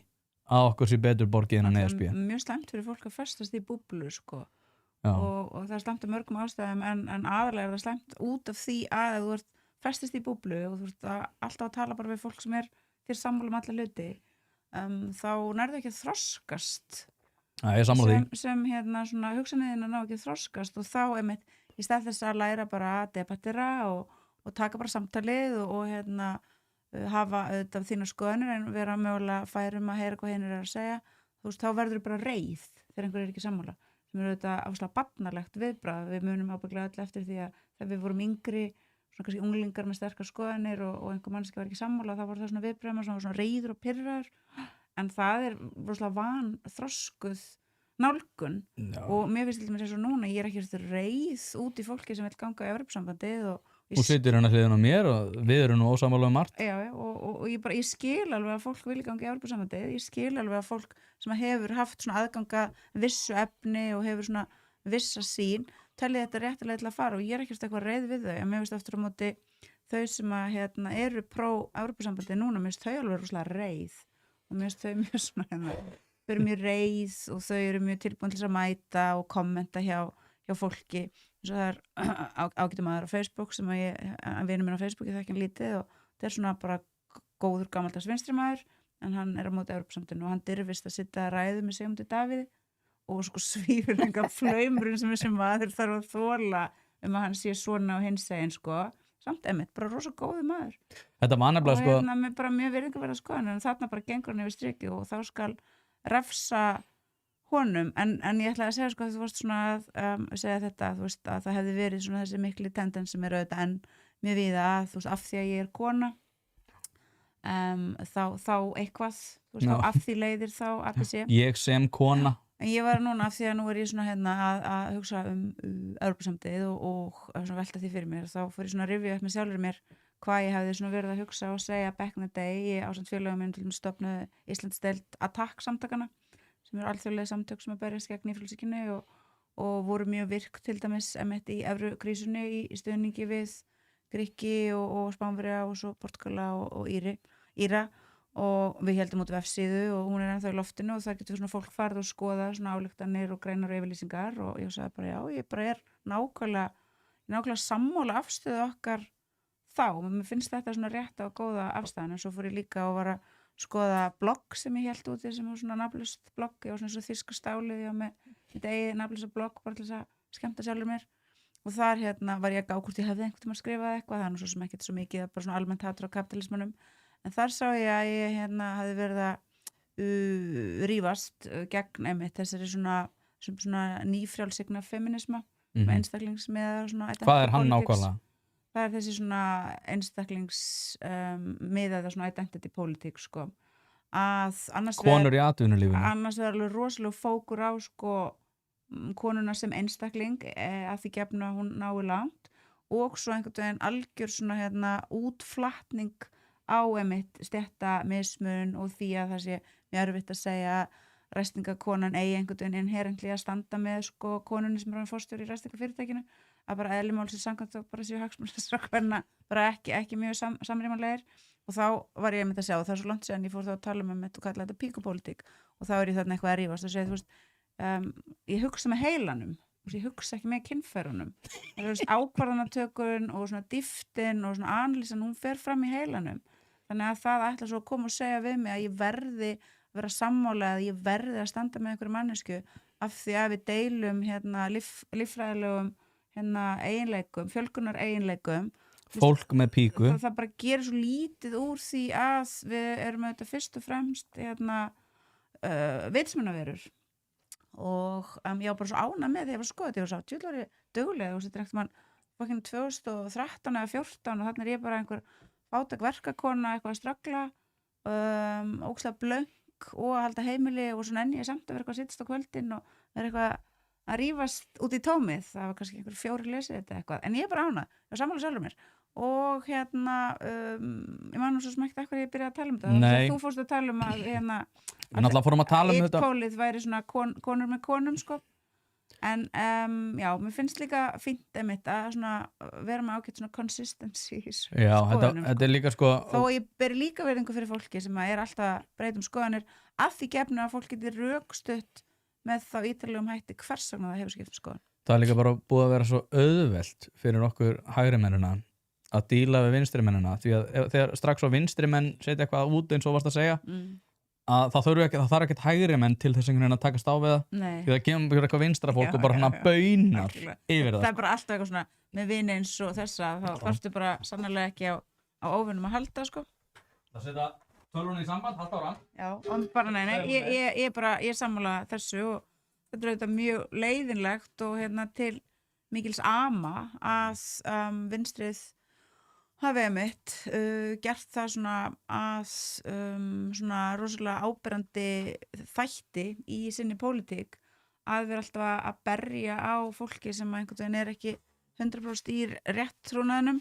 að okkur sé betur borgið innan ESB. Mjög slæmt fyrir fólk að festast í búblu og það er slæmt af mörgum ástæðum en aðalega er það slæmt út af því að þú ert festast í búblu og þú ert alltaf að tala bara við fólk sem er þér sammála um alla hluti þá nærðu ekki að þroskast sem hérna svona hugsanirðina ná ekki að þroskast og þá einmitt í stað þess að læra bara að debattera og taka bara samtalið og hérna hafa auðvitað þína skoðanir en vera mögulega færum að heyra hvað hinn er að segja, þú veist, þá verður bara reið þegar einhver er ekki sammála sem er auðvitað afslega barnalegt viðbragð. Við munum ábygglega öll eftir því að þegar við vorum yngri, svona kannski unglingar með sterkar skoðanir og einhver mannski var ekki sammála, þá voru það svona viðbragð með svona reiður og pirrar, en það er rosalega vanþroskuð nálgun og mér finnst til dæmis eins og núna ég er ekki reið út í fólki sem vil ganga í Evrópusambandið og situr hérna hliðin á mér og við erum nú ósammála um margt. Já, og ég skil alveg að fólk vil ganga í Evrópusambandið, ég skil alveg að fólk sem hefur haft svona aðganga vissu efni og hefur svona vissa sín, telli þetta réttilega til að fara og ég er ekki eitthvað reið við þau, en mér finnst aftur á móti þau sem að eru pró Evrópusambandið núna, mér finnst þau alveg rosalega reið og mér finnst þau mjög svona þau eru mjög reið og þau eru mjög tilbúin til að mæta og kommenta hjá fólki eins og það ágætum aðra á Facebook sem að vinur minn á Facebook ég þekki hann lítið og það svona bara góður gamaldags vinstrimaður en hann á móti Evrópusamtinu og hann dirfist að sitta að ræðu með Sigmundi Davíði og sko svífur einhver flaumurinn sem þessi maður þarf að þola að hann sé svona á hinsegin sko samt einmitt, bara rosa góður maður Þetta var nefnilega sko og með bara mjög virðingarverða skoðanir en þarna bara gengur hann yfir striki og þá skal refsa honum, en ég ætlaði að segja sko að þú varst svona að segja þetta, þú veist að það hefði verið svona þessi mikli tendens sem auðvitað en mjög víða að þú veist af því að ég kona þá eitthvað þú veist þá af því leiðir þá að þessi Ég sem kona en ég var núna af því að nú ég svona hérna að hugsa Evrópusamtið og svona velta því fyrir mér þá fór ég svona að rifja upp með sjálfur mér hvað ég hefði svona verið að hugsa og segja back in the day, ég ásamt félögum minn til að stofna Íslandsdeild Attack samtakana sem eru alþjóðlega samtök sem að berjast gegn nýfrjálshyggjunni og voru mjög virk til dæmis í evrukrísunni í stuðningi við Grikki og Spánverja og svo Portugala og Íra og við heldum út vefsíðu og hún ennþá í loftinu og þar getur svona fólk farið og skoða svona ályktanir og greinar og yfirlýsingar og ég sagði bara já, ég bara nákvæmlega sammála afstöðu okkar þá, mér finnst þetta svona rétt og góða afstæðan en svo fór ég líka og var að skoða blogg sem ég held úti sem var svona nafnlaust blogg, ég var svona svo þýska stálið ég var með þetta eigið nafnlausa blogg bara til þess að skemmta sjálfur mér og þar var ég að gá hvort ég hefði einhvern tímann skrifað eitthvað, það er nú svo sem ekkert svo mikið bara svona almennt hatur á kapitalismanum en þar sá ég að ég hafði verið að rífast gegn einmitt þessari svona nýfrjálshygna feminisma með einstaklingsmiðar svona Hvað er hann nákvæmlega? Það er þessi svona einstaklingsmiðaða svona identity politík sko að Konur í atvinnulífinu annars er alveg rosalega fókur á sko konuna sem einstakling að því gefna hún nái langt og svo einhvern veginn algjör svona útflatning á einmitt stétta mismun og því að það sé mjög erfitt að segja ræstingakonan eigi einhvern veginn inherently að standa með sko konunni sem er forstjóri í ræstingafyrirtækinu að bara eðlimálsins samkvæmt og bara séu hagsmunir þessara kvenna bara ekki mjög samrýmanlegir og þá var ég einmitt að segja og það er svo langt síðan ég fór þá að tala með og kalla þetta píkupólitík og þá er ég þarna eitthvað að rífast og segja þú veist ég hugsa með heilanum ég hugsa ekki með kynfærunum ákvarðanatökun og svona dýftin og svona analýsan hún fer fram í heilanum þannig að það ætla svo að koma og segja við mig að ég verði að vera sammála að ég verði að standa með einhverju mannesku af því að við deilum líffræðilegum eiginleikum, fjölgunar eiginleikum Fólk með píku það bara gerir svo lítið úr því að við erum auðvitað fyrst og fremst vitsmunaverur og ég var bara svo ánað með því að ég var skoðið ég var svo tjúlari duglega og þetta er ekkert mann 2013 eða 14 og þannig er ég bara einhver fátæk verkakona eitthvað að ströggla ógeðslega blöng og að halda heimili og svona enn ég samt að vera eitthvað að sittast á kvöldin og vera eitthvað að rífast út í tómið það var kannski einhver 4 lesið þetta eitthvað en ég er bara ánað, ég var sammála sjálfur mér og ég man nú svo smækt eitthvað ég byrjaði að tala þetta þú fórst að tala að Við náttúrulega fórum að tala þetta Eitt-pólið væri svona konur með konum sko en já, mér finnst líka fínt einmitt að svona vera með ágætt svona consistency Já, þetta er líka sko þó ég beri líka verðingu fyrir fólki sem er alltaf breytum skoðanir að því gefnu að fólk getur rökstutt með þá ítalegum hætti hvers vegna það hefur skipt skoðan Það er líka bara búið að vera svo auðvelt fyrir okkur hægri mennina að díla við vinstri mennina því að þegar strax á vinstri menn setja eitthvað út eins og varst að segja að það þarf ekkert hægri menn til þess að takast á við það því það kemur eitthvað vinstra fólk og bara hana baunar yfir það er bara alltaf eitthvað svona með vini eins og þessa þá þarftu bara sannlega ekki á óvinnum að halda sko Það setja tölvunni í samband, halda ára Já, og bara nei, ég er sammála þessu og þetta er auðvitað mjög leiðinlegt og til mikils ama að vinstrið hafi einmitt gert það svona að svona rosalega áberandi þætti í sinni pólitík að vera alltaf að berja á fólki sem einhvern veginn er ekki 100% í rétttrúnaðinum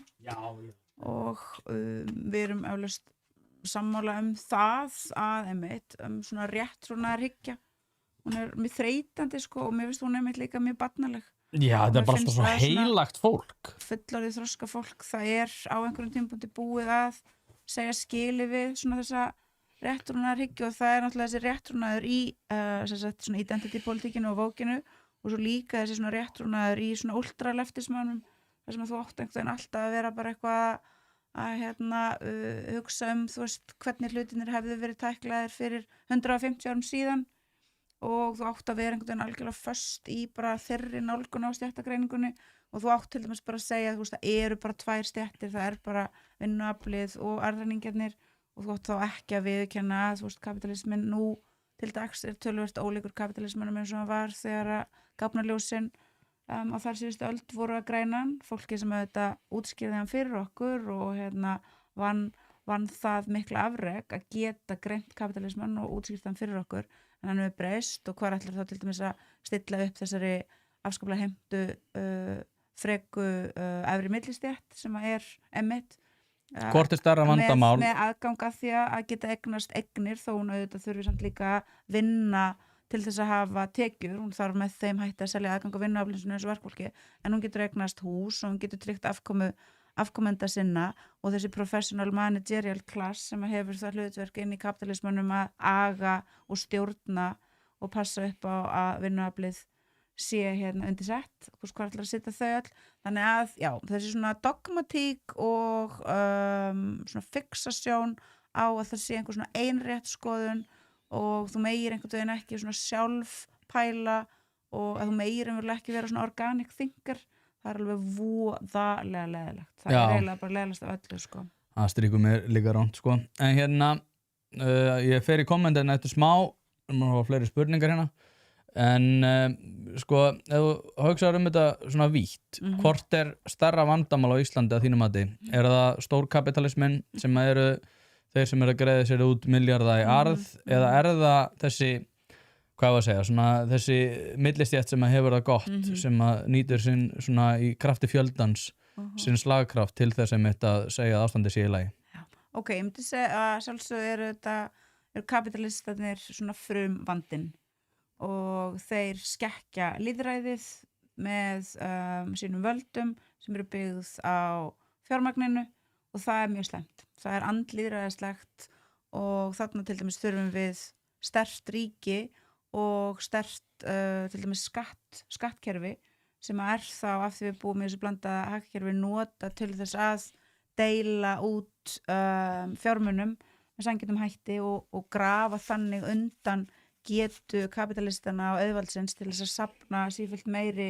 og við erum eflaust sammála það að einmitt svona rétttrúnaðarhyggja hún er mjög þreytandi sko og mér finnst hún einmitt líka mjög barnaleg Já, þetta er bara alltaf svo heilagt fólk fullorðið þroska fólk það er á einhverjum tímapunkti búið að segja skili við svona þessa réttrúnaðarhyggju og það er náttúrulega þessi réttrúnaður í sem sagt, svona identity-pólitíkinu og vókinu og svo líka þessi svona réttrúnaður í svona ultraleftismannum þar sem að þú átt einhvern veginn alltaf að vera bara eitthvað að hugsa þú veist, hvernig hlutinir hefðu verið tæklaðir fyrir 150 árum síðan og þú átt að vera einhvern veginn algjörlega föst í bara þeirri nálgun á stéttagreiningunni og þú átt til dæmis bara að segja þú veist, það eru bara 2 stéttir, það er bara vinnuaflið og arðræningjarnir og þú átt þá ekki að viðurkenna að þú veist, kapitalismin nú til dags er töluvert ólíkur kapitalismanum eins og hann var þegar að gáfnarljósin á þar síðustu öld voru að græna fólki sem auðvitað útskýrði hann fyrir okkur og vann það mikla afrek að geta greint kapitalisman og útskýrt hann fyrir okkur en hann hefur breyst og hvað ætlar þá til dæmis að stilla upp þessari afskaplega heimtu freku efri millistétt sem að er einmitt Hvort er stærra vandamál? Með aðgang að því að geta eignast eignir þó hún auðvitað þurfi samt líka að vinna til þess að hafa tekjur, hún þarf með þeim hætti að selja aðgang á vinnuaflinsinu eins og verkfólki en hún getur eignast hús og hún getur tryggt afkomenda sinna og þessi professional managerial class sem hefur það hlutverk inn í kapitalismanum að aga og stjórna og passa upp á að vinnuaflið sé hérna undir sett, hvað ætlar að setja þau öll þannig að, já, þessi svona dogmatík og svona fixasjón á að það sé einhver svona einrétt skoðun og þú meir einhvern veginn ekki svona sjálf pæla og að þú meir einhverjulega ekki vera svona organic thinker það er alveg voðalega leðilegt það er eiginlega bara leðilegast af öllu sko. Það stríkur mér líka ránt sko. En hérna ég fer í kommentin eftir smá maður hafa fleiri spurningar hérna en sko ef þú hugsaður þetta svona vítt hvort er stærra vandamál á Íslandi að þínu mati? Er það stórkapitalismin sem eru þeir sem eru að greiða sér út milljarða í arð eða er það þessi hvað var að segja, svona þessi millistétt sem að hefur það gott sem að nýtur sinn svona í krafti fjöldans sinn slagkraft til þess að segja að ástandi sé í lagi. Ok, ég myndi segja að sjálfsög eru kapitalistarnir svona frum vandinn og þeir skekkja lýðræðið með sínum völdum sem eru byggð á fjármagninu og það er mjög slæmt. Það er andlýðræðislegt og þarna til dæmis þurfum við sterkt ríki og sterkt til dæmis skattkerfi sem er þá af því við búum með þessu blanda hagkerfi nota til þess að deila út fjármunum með sanngjarnum hætti og grafa þannig undan getu kapitalistana og auðvaldsins til þess að safna sífellt meiri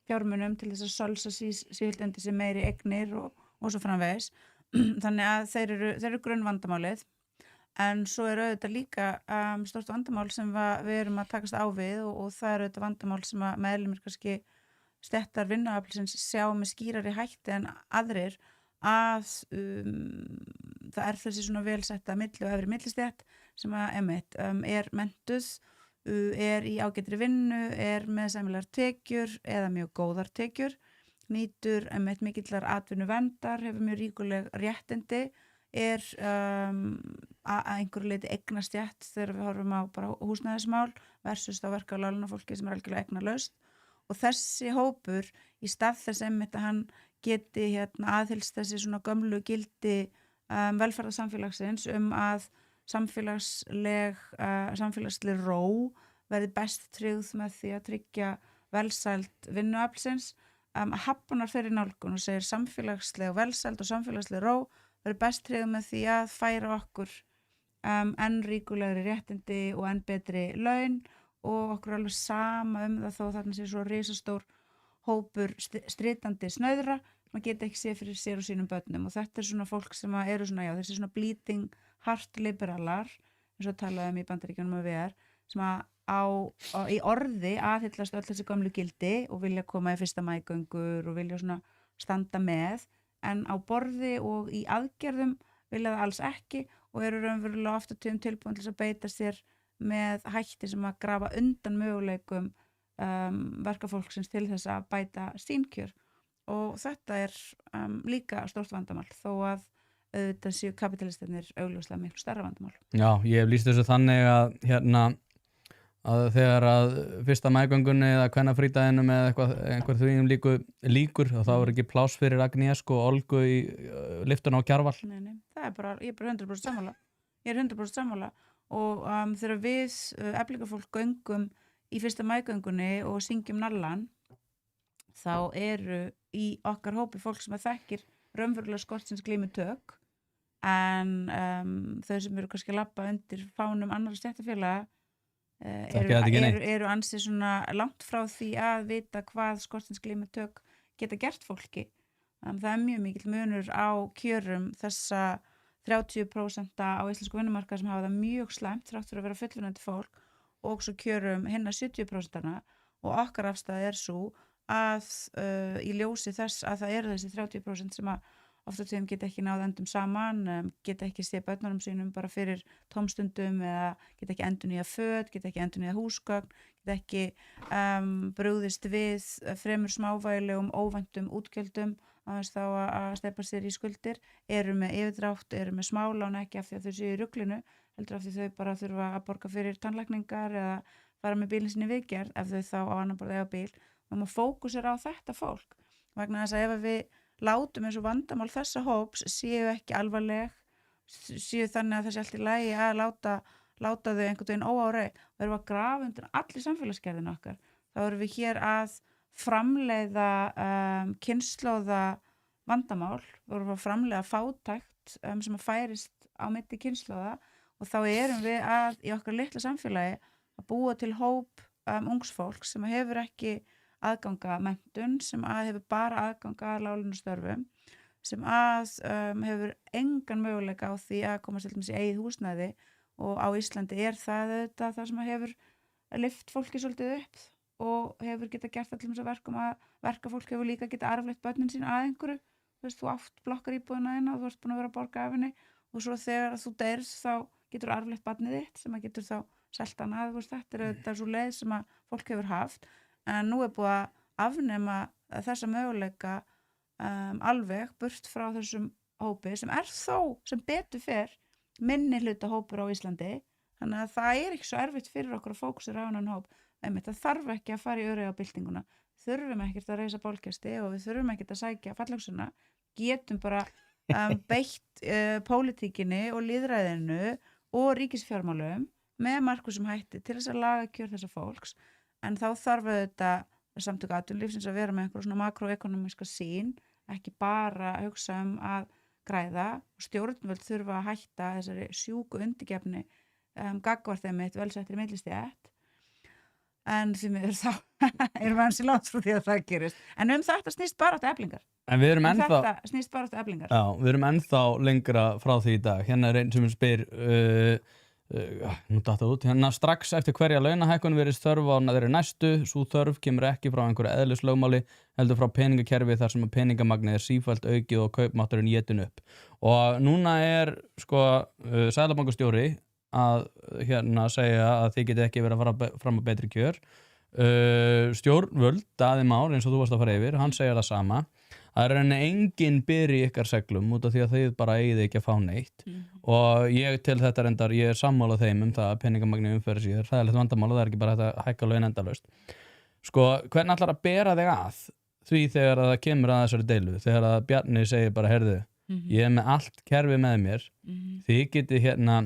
fjármunum til þess að sölsa sífellt undir sig meiri eignir og svo framvegis. Þannig að þeir eru grunnvandamálið en svo er auðvitað líka stórt vandamál sem við erum að takast á við og það er auðvitað vandamál sem að meðlimir kannski stéttar vinnuaflsins sjá með skýrari hætti en aðrir að það er þessi svona velsetta milli og efri millistétt sem að er mentuð, er í ágætri vinnu, er með sæmilegar tekjur eða mjög góðar tekjur, nýtur mikillar atvinnuverndar, hefur mjög ríkuleg réttindi, er að einhverju leyti eignastétt þegar við horfum á bara húsnæðismál versus þá verka á lánafólki sem er algjörlega eignalaust og þessi hópur í stað þess að hann geti aðhylst þessi svona gömlu gildi velferðarsamfélagsins að samfélagsleg ró verði best tryggð með því að tryggja velsæld vinnuaflsins hafnar þeirri nálgun og segir samfélagsleg velsæld og samfélagsleg ró verði best tryggð með því að færa okkur enn ríkulegri réttindi og enn betri laun og okkur alveg sama það þó þarna sé svo risastór hópur stritandi snauðra sem geta ekki séð fyrir sér og sínum börnum og þetta er svona fólk sem eru svona, þessi svona bleeding heart liberalar eins og talaðum í Bandaríkjunum og VR sem í orði aðhyllast öll þessi gömlu gildi og vilja koma í 1. maí-göngur og vilja svona standa með en á borði og í aðgerðum vilja það alls ekki og eru raunverulega ofta tilbúin til að beita sér með hætti sem að grafa undan möguleikum verkafólksins til þess að bæta sínkjör og þetta er líka stórt vandamál þó að auðvitað séu kapitalistarnir augljóslega miklu stærra vandamál. Já, ég hef lýst þessu þannig að að þegar að 1. maí-göngunni eða kvennafrídaginn með einhver þvíum líkur og þá er ekki pláss fyrir Agnieszku og Olgu í lyftuna á Kjarval. Nei, það er bara, ég er bara 100% sammála. ég er 100% sammála og þegar við eflingafólk göngum í 1. maí-göngunni og syngjum nallan þá eru í okkar hópi fólk sem að þekkir raunverulega skortsins glímutök en þau sem eru kannski að labba undir fánum annarra stéttarfélaga Þekkja þetta ekki neitt. eru ansi svona langt frá því að vita hvað skortsins glímutök geta gert fólki. Það er mjög mikill munur á kjörum þessa 30% á íslensku vinnumarkaði sem hafa það mjög slæmt þrátt fyrir að vera fullvinnandi fólk og svo kjörum hinna 70% og okkar afstæða er svo að í ljósi þess að það eru þessi 30% sem að oft á tíðum geta ekki náð endum saman, geta ekki séð börnunum sínum bara fyrir tómstundum eða geta ekki endurnýjað föt, geta ekki endurnýjað húsgögn, geta ekki brugðist við fremur smávægilegum óvæntum útgjöldum aðeins þá að steypa sér í skuldir, eru með yfirdrátt, eru með smálán ekki af því að þau séu í ruglinu, heldur af því þau bara þurfa að borga fyrir tannlækningar eða fara með bílinn sinni viðgerð ef þau þá á annan borð eiga bíl. Og maður fókusir á þetta fólk vegna þess að ef við látum eins og vandamál þessa hóps séu ekki alvarleg, séu þannig að það sé allt í lagi að láta þau einhvern veginn óáreið og erum að grafa undir allir samfélagsgerðin okkar. Þá erum við hér að framleiða kynslóða vandamál, við erum að framleiða fátækt sem að færist á milli kynslóða og þá erum við að í okkar litla samfélagi að búa til hóp ungs fólk sem hefur ekki aðganga menntun, sem að hefur bara aðganga láglaunastörfum, sem að hefur engan möguleika á því að komast til dæmis í eigið húsnæði og á Íslandi er það auðvitað það sem hefur lyft fólki svolítið upp og hefur geta gert allir þess að verkum að verkafólk hefur líka geta arfleitt börnin sín að einhverju. Þú veist, þú átt blokkar íbúðina þína og þú ert búin að vera að borga af henni og svo þegar þú deyrð þá getur arfleitt barnið þitt sem að getur þá selt hana. Þetta er auðvitað svo leið sem að fólk hefur haft. En nú er búið að afnema þessa möguleika alveg burt frá þessum hópi sem er þó sem betur fer minni hluta hópur á Íslandi þannig að það er ekki svo erfitt fyrir okkur að fókusera á þennan hóp. Það þarf ekki að fara í Öræfabyltinguna, þurfum ekkert að reisa bálkesti og við þurfum ekkert að sækja fallöksuna, getum bara beitt pólitíkinni og lýðræðinu og ríkisfjármálum með markvissum hætti til þess að laga kjör þessa fólks. En þá þarf auðvitað samtök atvinnulífsins að vera með einhver svona makroekonomíska sýn, ekki bara að hugsa að græða og stjórnvöld þurfa að hætta þessari sjúku undirgefni gagnvart þeim eitt velsettri millistétt. En því miður þá erum við ansi langt frá því að það gerist. En þetta snýst bara átt Eflingar. En við erum ennþá... Þetta snýst bara átt Eflingar. Já, við erum ennþá lengra frá því í dag. Hérna er einn sem spyr... nú datt það út, hérna strax eftir hverja launahækkun verið þörf á þeirri næstu, svo þörf kemur ekki frá einhverju eðlislögmáli, heldur frá peningakerfi þar sem að peningamagnið er sífellt aukið og kaupmátturinn étinn upp. Og núna er seðlabankastjóri að hérna segja að þið geti ekki verið að fara fram á betri kjör. Stjórnvöld, Daði Már, eins og þú varst að fara yfir, hann segir það sama. Það er henni enginn byrji í ykkar seglum út af því að þið bara eigið ekki að fá neitt og ég til þetta reyndar, ég er sammála þeim það að peningamagnið umferði sér, það er litt vandamál og það er ekki bara þetta hækka laun endalaust. Sko, hvernig ætlar að bera þig að því þegar það kemur að þessari deilu, þegar að Bjarni segir bara, heyrðu, ég er með allt kerfi með mér, þið getið hérna,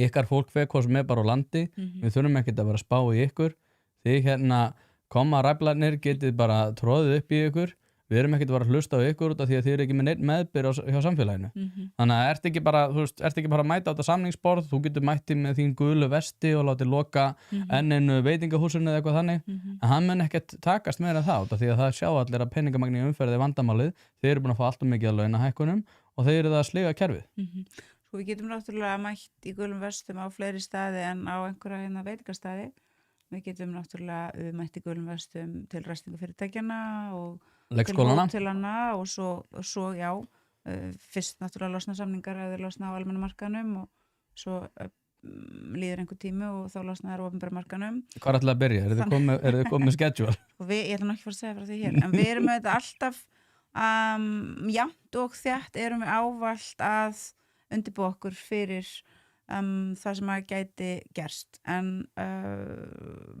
ykkar fólk fekk hvað sem er bara á landi, við þurfum ekkert að vera að spá í ykkur, þið hérna koma ræflarnir, getið bara tróðið upp í ykkur, við erum ekkert að vera að hlusta á ykkur út af því að þið eru ekki með neitt meðbyr hjá samfélaginu. Þannig að ert ekki bara að mæta á þetta samningsborð, þú getur mætti með þín gulu vesti og látið loka enninu veitingahúsinu eða eitthvað þannig, en hann mun ekkert takast meira það út af því að það sjá allir að peningamagni umferði vandamálið, þið eru búin að fá allt mikið að launahækkunum og þið eru það að sliga kerfið. Sko við getum náttúrulega mætt í gulum vestum á fleiri staði en á einhverja veitingastaði. Við getum náttúrulega mætt í gulum vestum til ræstingafyrirtækjanna og leikskólana til hana og svo já, fyrst náttúrulega losna samningar eða losna á almenna markaðnum og svo líður einhver tími og þá losna þær á opinbera markaðnum. Hvað ætlaði að byrja? Er þið komið schedule? Ég ætla ekki að fara að segja frá því hér, en við erum með þetta alltaf jafnt og þétt erum við ávallt að undirbúa okkur fyrir það sem að gæti gerst, en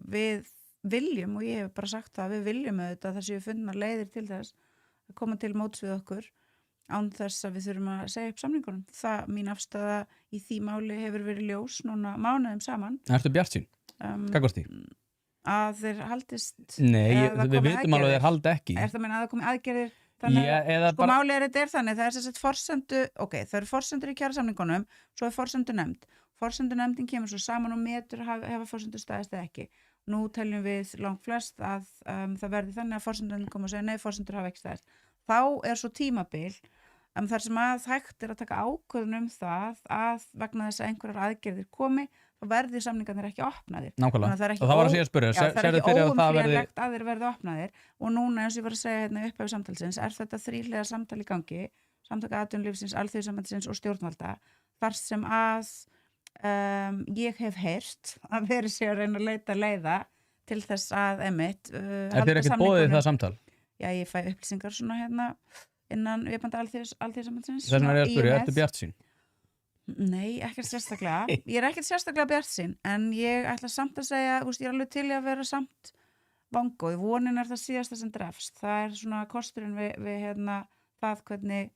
við viljum, og ég hef bara sagt það, við viljum auðvitað að það séu fundnar leiðir til þess að koma til móts við okkur án þess að við þurfum að segja upp samningunum. Mín afstaða í því máli hefur verið ljós núna mánuðum saman. Ertu bjartsýn? Gagnvart því? Að þeir haldist... Nei, við vitum alveg að þeir haldi ekki. Er það að meina að það komi aðgerðir? Þannig að málið þetta þannig, það þess að forsendu, það eru forsendur í kjarasamningunum, svo forsendu nefnd. Forsendunefndin kemur svo saman og metur hefa forsendur staðist eða ekki. Nú teljum við langt flest að það verði þannig að forsendunefndin koma og segja nei, forsendur hafa ekki staðist. Þá svo tímabil þar sem að hægt að taka ákvörðun það að vegna þess að einhverjar aðgerðir komi, þá verði samningarnir ekki opnaðir. Nákvæmlega, og það var að segja að spyrja. Það er ekki óumflýjanlegt að þeir verði opnaðir og núna eins og ég var að segja hérna upphæfi samtalsins þetta þríhliða samtal í gangi, samtaka atvinnulífsins, alþjóðasambandsins og stjórnvalda, þar sem að ég hef heyrt að verið sé að reyna að leita leiða til þess að þér ekkert boðið það samtal? Já, ég fæ upplýsingar svona hérna innan viðbanda alþjóðasambandsins. Þess vegna ég að spyrja, ertu bjartsýn? Nei, ekkert sérstaklega. Ég ekkert sérstaklega bjartsýn, en ég ætla samt að segja, ég alveg til að vera samt vongóð. Vonin það síðasta sem drefst. Það svona kosturinn við hérna, það hvernig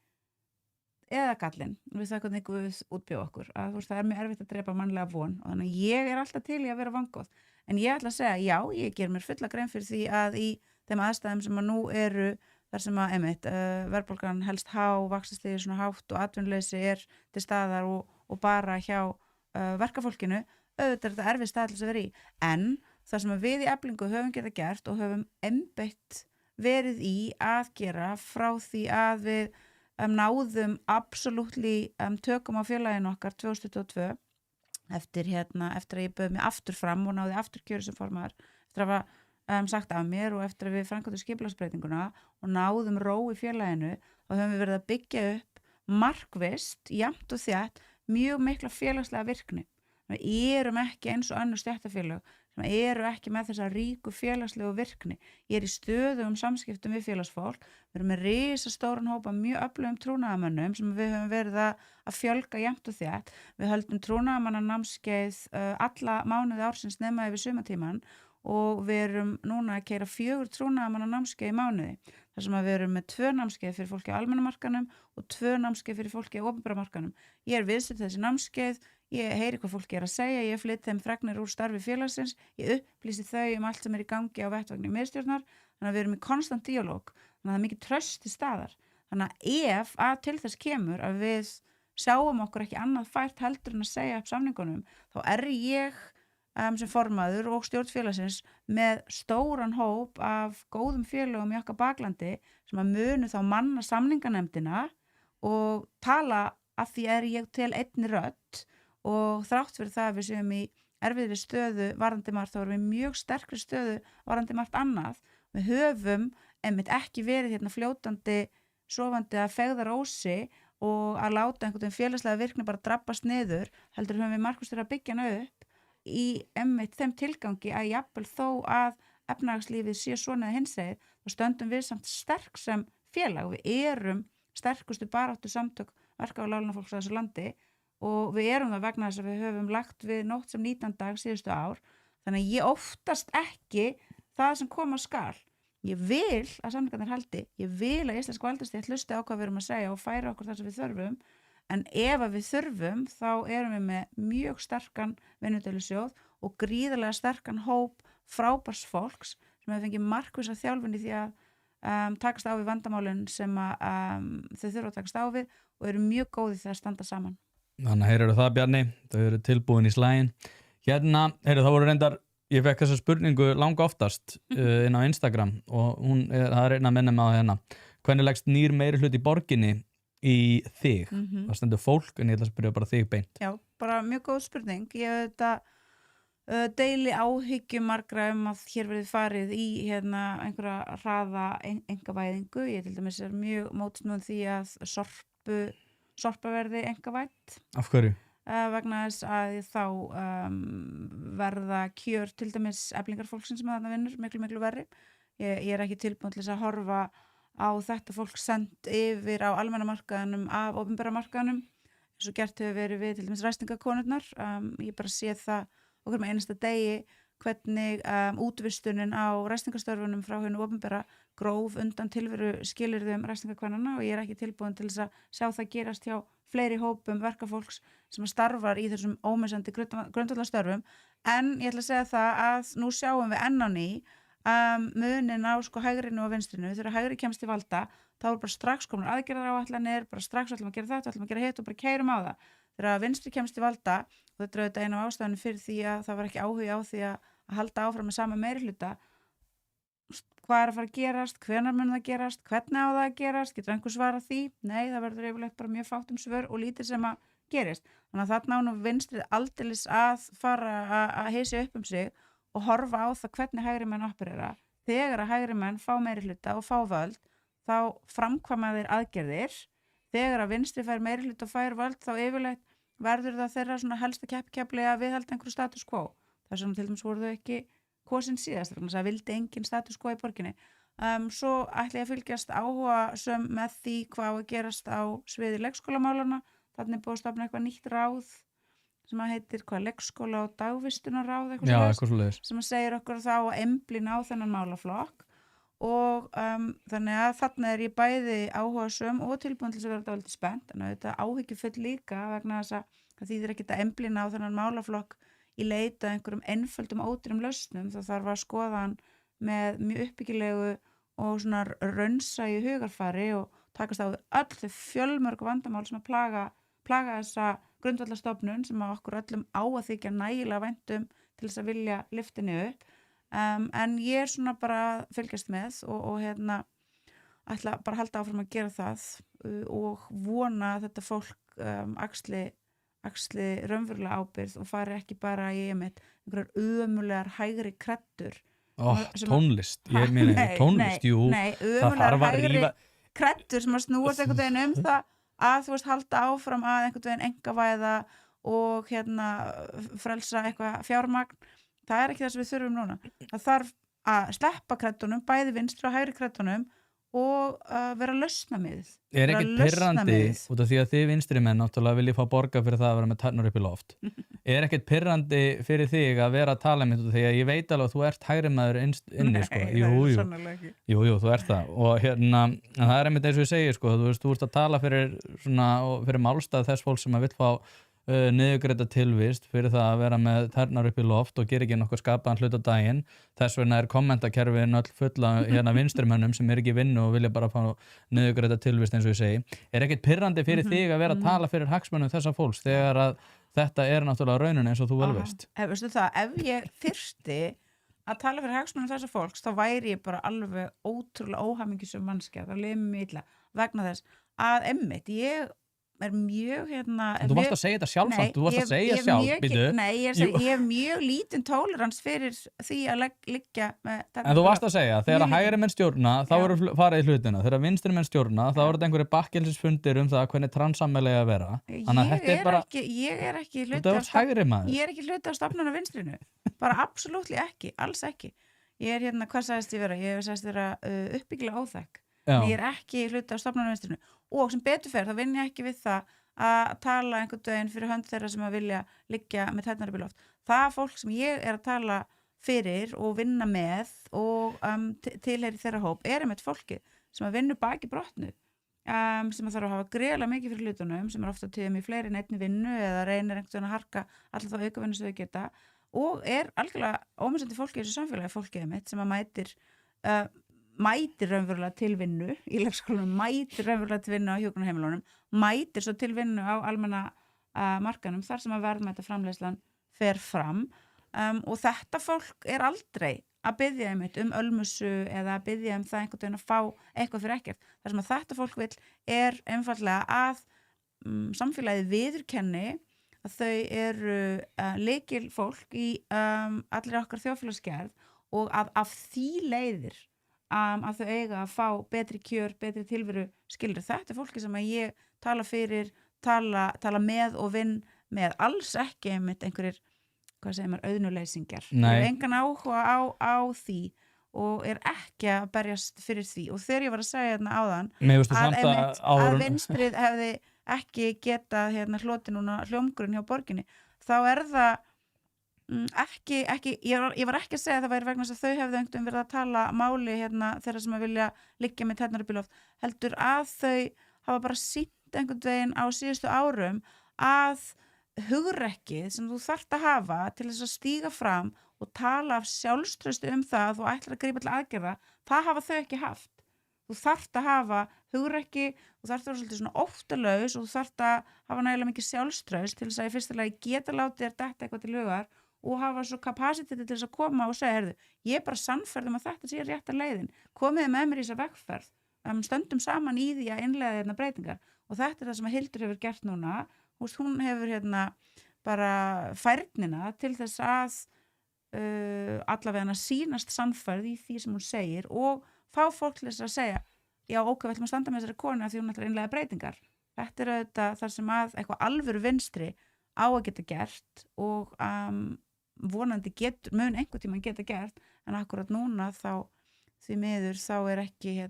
eða gallinn, við það hvernig Guð útbjóð okkur, að það mjög erfitt að drepa mannlega von og þannig ég alltaf til í að vera vongóð, en ég ætla að segja, já, ég ger mér fulla grein fyrir því að í þeim aðstæðum sem að nú eru þar sem að verðbólgan helst há, vaxtastigið svona hátt og atvinnuleysi til staðar og bara hjá verkafólkinu, auðvitað þetta erfið stað til þess að vera í, en það sem að við í Eflingu höfum getað gert og höfum einbeitt verið í að gera frá því að við náðum absolutely tökum á félaginu okkar 2022 eftir að ég bauð mig aftur fram og náði aftur kjöri sem formaður eftir að hafa sagt af mér og eftir að við framkvæmdum skipulagsbreytinguna og náðum ró í félaginu og höfum við verið að byggja upp markvisst, jafnt og þétt mjög mikla félagslega virkni. Við erum ekki eins og önnur stéttarfélög sem eru ekki með þessa ríku félagslegu virkni. Ég í stöðugum samskiptum við félagsfólk, við erum með risastóran hópa mjög öflugum trúnaðarmönnum sem við höfum verið að fjölga jafnt og þétt. Við höldum trúnaðarmannanámskeið alla mánuði ársins nema yfir sumartíman og við erum núna að keyra 4 trúnaðarmannanámskeið í mánuði. Þar sem að við erum með 2 námskeið fyrir fólki á almenna markanum og 2 námskeið fyrir fólki á opinbera markanum. Ég viðsett þessi námskeið, ég heyri hvað fólki að segja, ég flytt þeim fregnir úr starfi félagsins, ég upplýsi þau allt sem í gangi á vettvagni miðstjórnar, þannig að við erum í konstant dialóg, þannig að það mikið traust til staðar. Þannig að ef að til þess kemur að við sjáum okkur ekki annað fært heldur en að segja upp samningunum, þá ég sem formaður og stjórn félagsins með stóran hóp af góðum félögum í okkar baklandi sem að munu þá manna samninganefndina og tala að því ég til einni rödd og þrátt fyrir það að við séum í erfiðri stöðu varðandi margt, þá erum við mjög sterkri stöðu varðandi margt annað. Við höfum ekki verið hérna fljótandi, sofandi að fegðar ósi og að láta einhvern veginn félagslega virkni bara drabbast niður, heldur höfum við markvisst að byggja hana upp í þeim tilgangi að jafnvel þó að efnahagslífið sé svona eða hinsegið, þá stöndum við samt sterk sem félag og við erum sterkustu baráttu samtök verka- og láglaunafólks á þessu landi og við erum það vegna þess að við höfum lagt við nótt sem 19 dag síðustu ár, þannig að ég óttast ekki það sem koma skal. Ég vil að samningarnir haldi, ég vil að íslensk valdastétt hlusti á hvað við erum að segja og færa okkur það sem við þurfum. En ef að við þurfum, þá erum við með mjög sterkan vinnudeilusjóð og gríðarlega sterkan hóp frábærs fólks sem hefur fengið markvissa þjálfun í því að takast á við vandamálin sem þau þurfa að takast á við og eru mjög góði þegar að standa saman. Þannig að heyrðu það, Bjarni, þau eru tilbúin í slaginn. Hérna, heyrðu, það voru reyndar, ég fekk þessa spurningu langa oftast inn á Instagram og það er einn að minna með á hérna. Hvernig leggst nýr meiri hlut í borginni í þig? Það stendur fólk, en ég ætla að spyrja bara þig beint. Já, bara mjög góð spurning. Ég deili áhyggjum margra að hér verið farið í einhverja hraða einkavæðingu. Ég til dæmis mjög mótsnúin því að sorpa verði einkavætt. Af hverju? Vegna þess að þá verða kjör til dæmis eflingarfólksins sem þarna vinnur miklu verri. Ég ekki tilbúin til þess að horfa á þetta fólk sent yfir á almenna markaðanum af opinbera markaðanum eins og gert hefur verið við til dæmis ræstingakonurnar. Ég bara sé það okkur með einasta degi hvernig útvistunin á ræstingastörfunum frá hennu opinbera gróf undan tilveru skilyrðum ræstingakvennana og ég er ekki tilbúin til þess að sjá það gerast hjá fleiri hópum verkafólks sem starfar í þessum ómissandi grundvallarstörfum en ég ætla að segja það að nú sjáum við enn á ný munin á sko hægrinu og vinstrinu þegar hægri kemst til valda þá er bara strax komin aðgerðaráætlanir bara strax ætlum að gera þetta, ætlum að gera hitt og bara keyrum á það þegar vinstri kemst til valda og þetta er auðvitað eina af ástæðunum fyrir því að það var ekki áhugi á því að halda áfram með sama meirihluta hvað er að fara að gerast, hvenær mun það gerast hvernig á það að gerast, getur einhver svarað því nei, það verður yfirleitt bara mjög fátt svör og lítið sem að gerist þannig að þarna á nú vinstrið aldeilis að fara að hysja upp sig og horfa á það hvernig hægri menn operera þegar að hægri menn fá meirihluta og fá völd þá framkvæma þeir aðgerðir þegar að vinstri fær meirihluta og fær völd þá yfirleitt verður það þeirra svona helsta keppkefli að viðhalda einhverju status quo þar sem til dæmis voru þau ekki kosin síðast þannig að það vildi engin status quo í borginni svo ætla ég að fylgjast áhugasöm með því hvað á að gerast á sviði leikskólamálana þannig er búið að stofna eitthvað nýtt ráð sem að heitir leikskóla og dagvistunarráð sem að segir okkur þá að emblina á þennan málaflokk og þannig að þarna er ég bæði áhugasöm og tilbúin til þess að vera dálítið spennt en þetta áhyggjufull líka vegna þess að það þýðir ekki að emblina á þennan málaflokk í leita einhverjum einföldum ódýrum lausnum þá þarf að skoða hann með mjög uppbyggilegu og svona raunsæju hugarfari og takast á öll þau fjölmörg vandamál sem að plaga þessa grundvallarstofnun sem að okkur öllum á að þykja nægilega væntum til þess að vilja lyftinni upp en ég er svona bara að fylgjast með og ætla bara að halda áfram að gera það og vona að þetta fólk axli raunverulega ábyrgð og fari ekki bara í einhverjar ömulegar hægri kreddur tónlist, ég meina tónlist, jú ömulegar hægri kreddur sem að snúast einhvern veginn það að þú veist halda áfram að einhvern veginn engavæða og frelsa eitthvað fjármagn það er ekki það sem við þurfum núna það þarf að sleppa kreddunum bæði vinstri og hægri kreddunum og vera lausnamið er ekkert pirrandi út af því að þið vinstri menn náttúrulega viljið fá borga fyrir það að vera með tærnar upp í loft er ekkert pirrandi fyrir þig að vera að tala með því að ég veit alveg að þú ert hægri maður inni sko. jú, þú ert það og það er einmitt eins og ég segi sko, þú ert að tala fyrir málstað þess fólk sem að vill fá niðurgreidda tilvist fyrir það að vera með tærnar upp í loft og gera ekki nokkuð skapaðan hlut á daginn þess vegna er kommentakerfin öll fulla vinstrimönnum sem er ekki í vinnu og vilja bara fá niðurgreidda tilvist eins og ég segi er ekkert pirrandi fyrir þig að vera að tala fyrir hagsmunum þessa fólks þegar að þetta er náttúrulega raunin eins og þú vel veist ef ég þyrfti að tala fyrir hagsmunum þessa fólks þá væri ég bara alveg ótrúlega óhamingjusöm manneskja það liði mig illa vegna þess að einmitt ég er mjög þú varst að segja þetta sjálf þú varst að segja sjálf ég hef mjög lítinn tolerans fyrir því að liggja en þú varst að segja þegar að hægri menn stjórna þá eru farið í hlutina þegar vinstri menn stjórna þá eru þetta einhverju bakkelsisfundir það hvernig transammelega að vera ég er ekki hluti af stofnun á vinstrinu bara absolutt ekki, alls ekki ég er hvað sagðist ég vera? Ég sagðist vera uppbyggilega óþekk ég er ekki hluti af stofnun á vinstrinu og sem betur fer þá vinn ég ekki við það að tala einhvern veginn fyrir hönd þeirra sem að vilja liggja með tærnar upp í loft það fólk sem ég er að tala fyrir og vinna með og tilheyri þeirra hóp er einmitt fólkið sem að vinna baki brotnu sem að þarf að hafa greiðlega mikið fyrir hlutunum sem er ofta tíðum í fleiri en einni vinnu eða reynir einhvern veginn að harka alltaf þá aukavinnu sem þau geta og er algjörlega ómissandi fólkið í þessu samfélagi fólkið einmitt sem að mætir raunverulega til vinnu í leikskólanum, mætir raunverulega til vinnu á hjúkrunarheimilunum, mætir svo til vinnu á almenna markanum þar sem að verðmætaframleiðslan fer fram og þetta fólk er aldrei að biðja einmitt ölmusu eða að biðja það einhvern veginn að fá eitthvað fyrir ekkert. Það sem að þetta fólk vill er einfaldlega að samfélagið viðurkenni að þau eru lykil fólk í allir okkar þjóðfélagsgerð og að af því leiðir að þau eiga að fá betri kjör, betri tilveru skilur. Þetta er fólki sem að ég tala fyrir, tala með og vinn með, alls ekki einmitt einhverjir, hvað segir maður, auðnuleysingjar. Ég hef engan áhuga á því og er ekki að berjast fyrir því. Og þegar ég var að segja hérna áðan að vinstrið hefði ekki getað hloti núna hljómgrunn hjá borginni, þá er það ekki, ég var ekki að segja að það væri vegna þess að þau hefðu einhvern verið að tala máli hérna þeirra sem að vilja liggja með tærnar upp í loft, heldur að þau hafa bara sýnt einhvern veginn á síðustu árum að hugrekkið sem þú þarft að hafa til þess að stíga fram og tala af sjálfstrausti það að þú ætlar að grípa til aðgerða, það hafa þau ekki haft. Þú þarft að hafa hugrekki, þú þarft að vera svolítið svona óttalaus og þú þarft að hafa nægilega mikið sjálfstraust til þess að í fyrsta lagi geta látið þér detta eitthvað til hugar og hafa svo kapasiteti til þess að koma og segja, heyrðu, ég er bara sannfærð að þetta sé rétta leiðin, komiði með mér í þessa vegferð, stöndum saman í því að innleiða hérna breytingar og þetta er það sem að Hildur hefur gert núna, hún hefur hérna bara færnina til þess að allavega sýnast sannfærð í því sem hún segir og fá fólk til þess að segja, já ok, við ætlum að standa með þessari konu af því hún ætlar að innleiða breytingar. Þetta er auðvitað þar sem að eitthvað alvöru vinstri á að geta gert og vonandi mun einhvern tímann geta gert, en akkurat núna þá því miður þá er ekki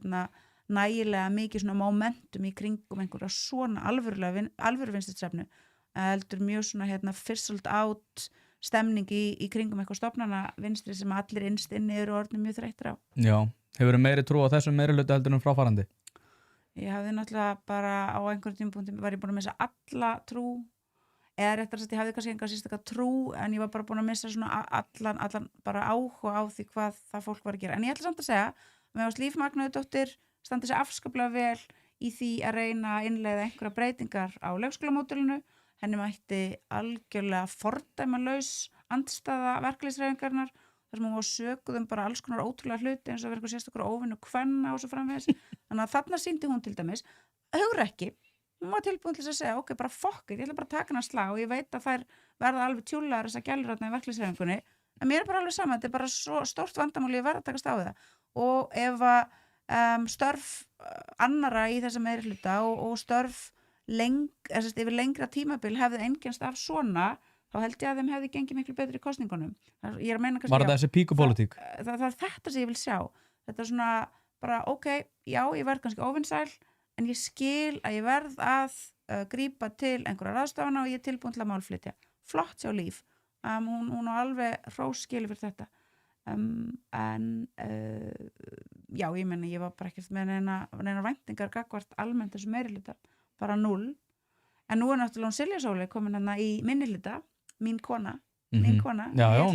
nægilega mikið svona momentum í kringum einhverja svona alvöru vinstristefnu, heldur mjög svona fizzled out stemning í kringum eitthvað stofnana vinstri sem allir innst inni eru orðnir mjög þreyttir á. Já, hefur meiri trú á þessum meiri hluta heldur fráfarandi? Ég hafði náttúrulega bara á einhverjum tímapunkti var ég búin að missa alla trú, eða réttar að ég hafði kannski enga sérstaka trú, en ég var bara búin að missa svona allan bara áhuga á því hvað það fólk var að gera. En ég ætla samt að segja, mér varst Líf Magnúðardóttir standa sig afskaplega vel í því að reyna að innleiða einhverja breytingar á leikskólamódelinu. Henni mætti algjörlega fordæmalaus andstæða verkalýðshreyfingarinnar þar sem hún var sökuð bara alls konar ótrúlega hluti eins og verið eitthvað sérstakur óvinnu kvenna og svo framvegis. Þannig að þarna sýndi hún til dæmis hugrekki. Hún var tilbúin til að segja, ok, bara fuck it, ég ætla bara að taka hana slag og ég veit að þær verða alveg tjúlar þess að gælur þarna í verkalýðshreyfingunni. En mér er bara alveg sama, þetta er bara svo stórt vandamál ég verð að takast á það. Og ef að störf annara í þessa meirihluta og störf yfir lengra tímabil hefði einkennst af svona, þá held ég að þeim hefði gengið miklu betur í kosningunum. Ég er að meina kannski, var þetta þessi píkupólitík? Það er þetta sem ég vil sjá. Þetta er svona bara, ok, já, ég verð kannski óvinsæl, en ég skil að ég verð að grípa til einhverja ráðstafana og ég er tilbúin til að málflytja. Flott sjá Líf. Hún á alveg hrós skilið fyrir þetta. Já, ég meina, ég var bara ekkert með neina væntingar gagnvart almennt þessu meirihluta. Bara 0, en nú er náttúrulega hún Silja Sóley komin hérna í minnihluta, mín kona, já, hún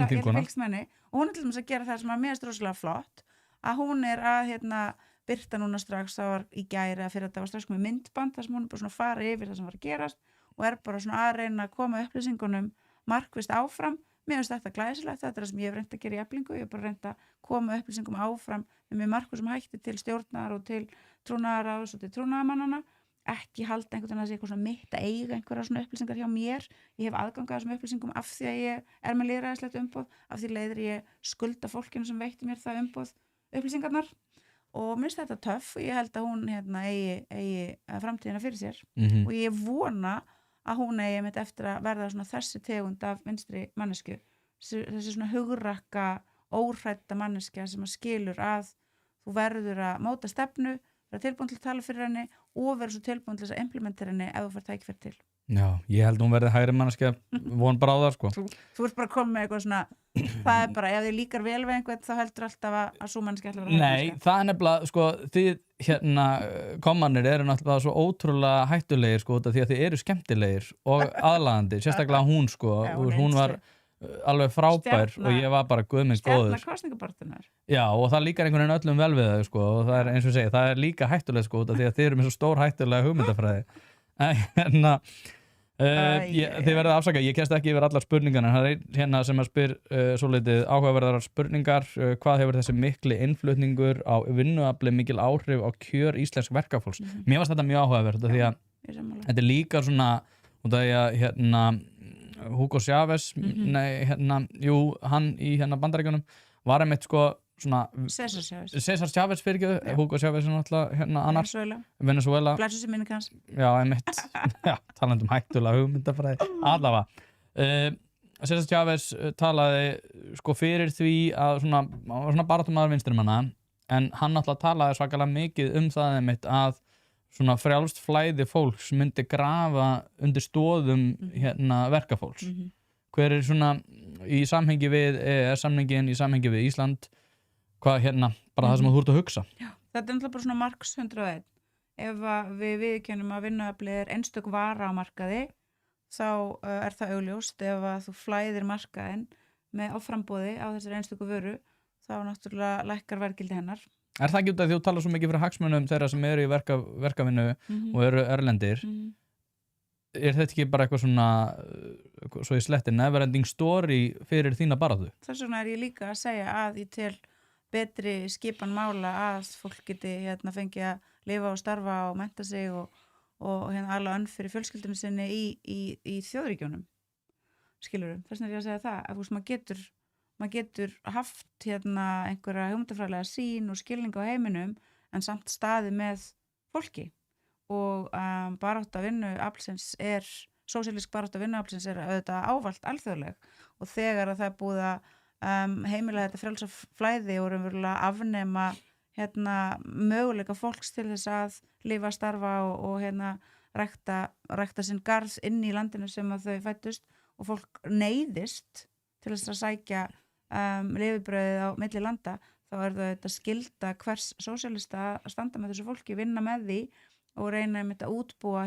er þín kona og hún er til dæmis að gera það sem að mér er rosalega flott, að hún er að birta núna strax, það var í gæri að fyrir þetta var strax með myndband, þar sem hún er bara svona að fara yfir það sem var að gerast og er bara svona að reyna að koma upplýsingunum markvisst áfram. Mér finnst þetta glæsilegt, þetta er það sem ég hef reynt að gera í Eflingu, ég hef bara reynt að koma upplýsingum áfram með markvissum hætti til stjórnar og til trúnaðarráðs og til trúnaðarmannana, ekki halda einhvern veginn að sé eitthvað svona mitt að eiga einhverja svona upplýsingar hjá mér. Ég hef aðgang að þessum upplýsingum af því að ég er með lýðræðislegt umboð, af því leiðir ég skulda fólkinu sem veitti mér það umboð upplýsingarnar og minnst þetta töff og ég held að hún eigi framtíðina fyrir sér og ég vona að hún eigi mitt eftir að verða svona þessi tegund af vinstri mannesku, þessi svona hugrakka, óhrædda manneskja sem að skilur að þú verður að móta stefnu, vera tilbúin til að tala fyrir henni og vera svo tilbúin til að implementera henni ef þú fær tækifæri til. Já, ég held hún verði hægri manneskja von bráðar sko. Þú ert bara að koma með eitthvað svona, það er bara, ef þið líkar vel við einhvern þá heldur alltaf að sú manneskja ætla að vera hægri manneskja. Nei, það er nefnilega, sko, þið komanir eru náttúrulega svo ótrúlega hættulegir sko, því að þið eru skemmtilegir og aðlaðandi, sérstaklega hún sko, hún var alveg frábær og ég var bara guðminn góður. Stjarnar kosningabartunar. Já, og það líkar einhvern veginn öllum vel við það sko, og það er eins og segja, það er líka hættulegt sko, því að þið eru með svo stór hættulega hugmyndafræði. Þið verðið að afsaka, ég kemst ekki yfir allar spurningarna, það er hérna sem að spyr svolítið áhugaverðar spurningar, hvað hefur þessi mikli innflutningur á vinnuafli mikil áhrif á kjör íslensk verkafólks? Mér varst þetta mjög áhugaverð, því að þetta er líka svona, og það er að Hugo Chávez, hann í Bandaríkjunum var einmitt sko svona César Chávez fyrir ekki, Hugo Chávez er náttúrulega annar Venezuela. Blessu sem minni kannski. Já, einmitt, talandum hættulega hugmyndafræði, allavega. César Chávez talaði sko fyrir því að svona baráttumaður vinstrimanna, en hann náttúrulega talaði svakalega mikið það einmitt að svona frjálst flæði fólks myndi grafa undir stoðum verkafólks. hver svona í samhengi við EES-samningin, í samhengi við Ísland, hvað bara það sem þú ert að hugsa? Já, þetta er náttúrulega bara svona Marx 101. Ef að við viðurkennum að vinnuaflið er einstök vara á markaði, þá er það augljóst. Ef að þú flæðir markaðinn með offramboði á þessari einstöku vöru, þá náttúrulega lækkar verðgildi hennar. Er það ekki út af því þú talar svo mikið fyrir hagsmunum þeirra sem eru í verkavinnu og eru erlendir? Er þetta ekki bara eitthvað svona, svo ég sletti, never-ending story fyrir þína baráttu? Þess vegna er ég líka að segja að ég tel betri skipan mála að fólk geti fengið að lifa og starfa og mennta sig og alla önn fyrir fjölskyldunum sinni í þjóðríkjunum. Skilurðu? Þess vegna er ég að segja það, að maður getur haft einhverja hugmyndafræðilega sýn og skilning á heiminum en samt staði með fólki. Og barátta vinnuaflsins sósíalísk barátta vinnuaflsins er auðvitað ávallt alþjóðleg og þegar að það er búið að heimila þetta frjálsa flæði og raunverulega afnema möguleika fólks til þess að lifa, starfa og rækta sinn garð inn í landinu sem að þau fættust og fólk neyðist til þess að sækja lifibrauðið á milli landa, þá er það þetta skylda hvers sósíalista að standa með þessu fólki, vinna með því og reyna að útbúa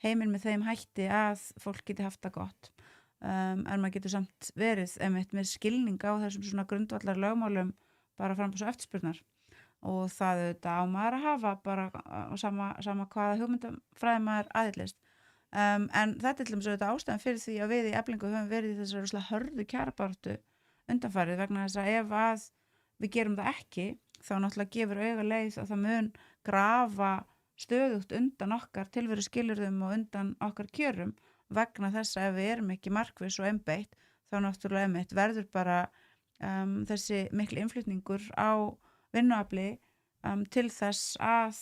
heiminn með þeim hætti að fólk geti haft það gott. En maður getur samt verið með skilning á þessum svona grundvallar lögmálum bara framboðs og eftirspurnar og það auðvitað á maður að hafa bara sama hvaða hugmyndafræði maður aðhyllist. En þetta er til dæmis auðvitað ástæðan fyrir því að við í Eflingu höfum verið í þessari rosalega hörðu kjarabaráttu undanfarið vegna þess að ef að við gerum það ekki þá náttúrulega gefur auga leið að það mun grafa stöðugt undan okkar tilveru skilyrðum og undan okkar kjörum vegna þess að ef við erum ekki markviss og einbeitt þá náttúrulega verður bara þessi mikli innflutningur á vinnuafli til þess að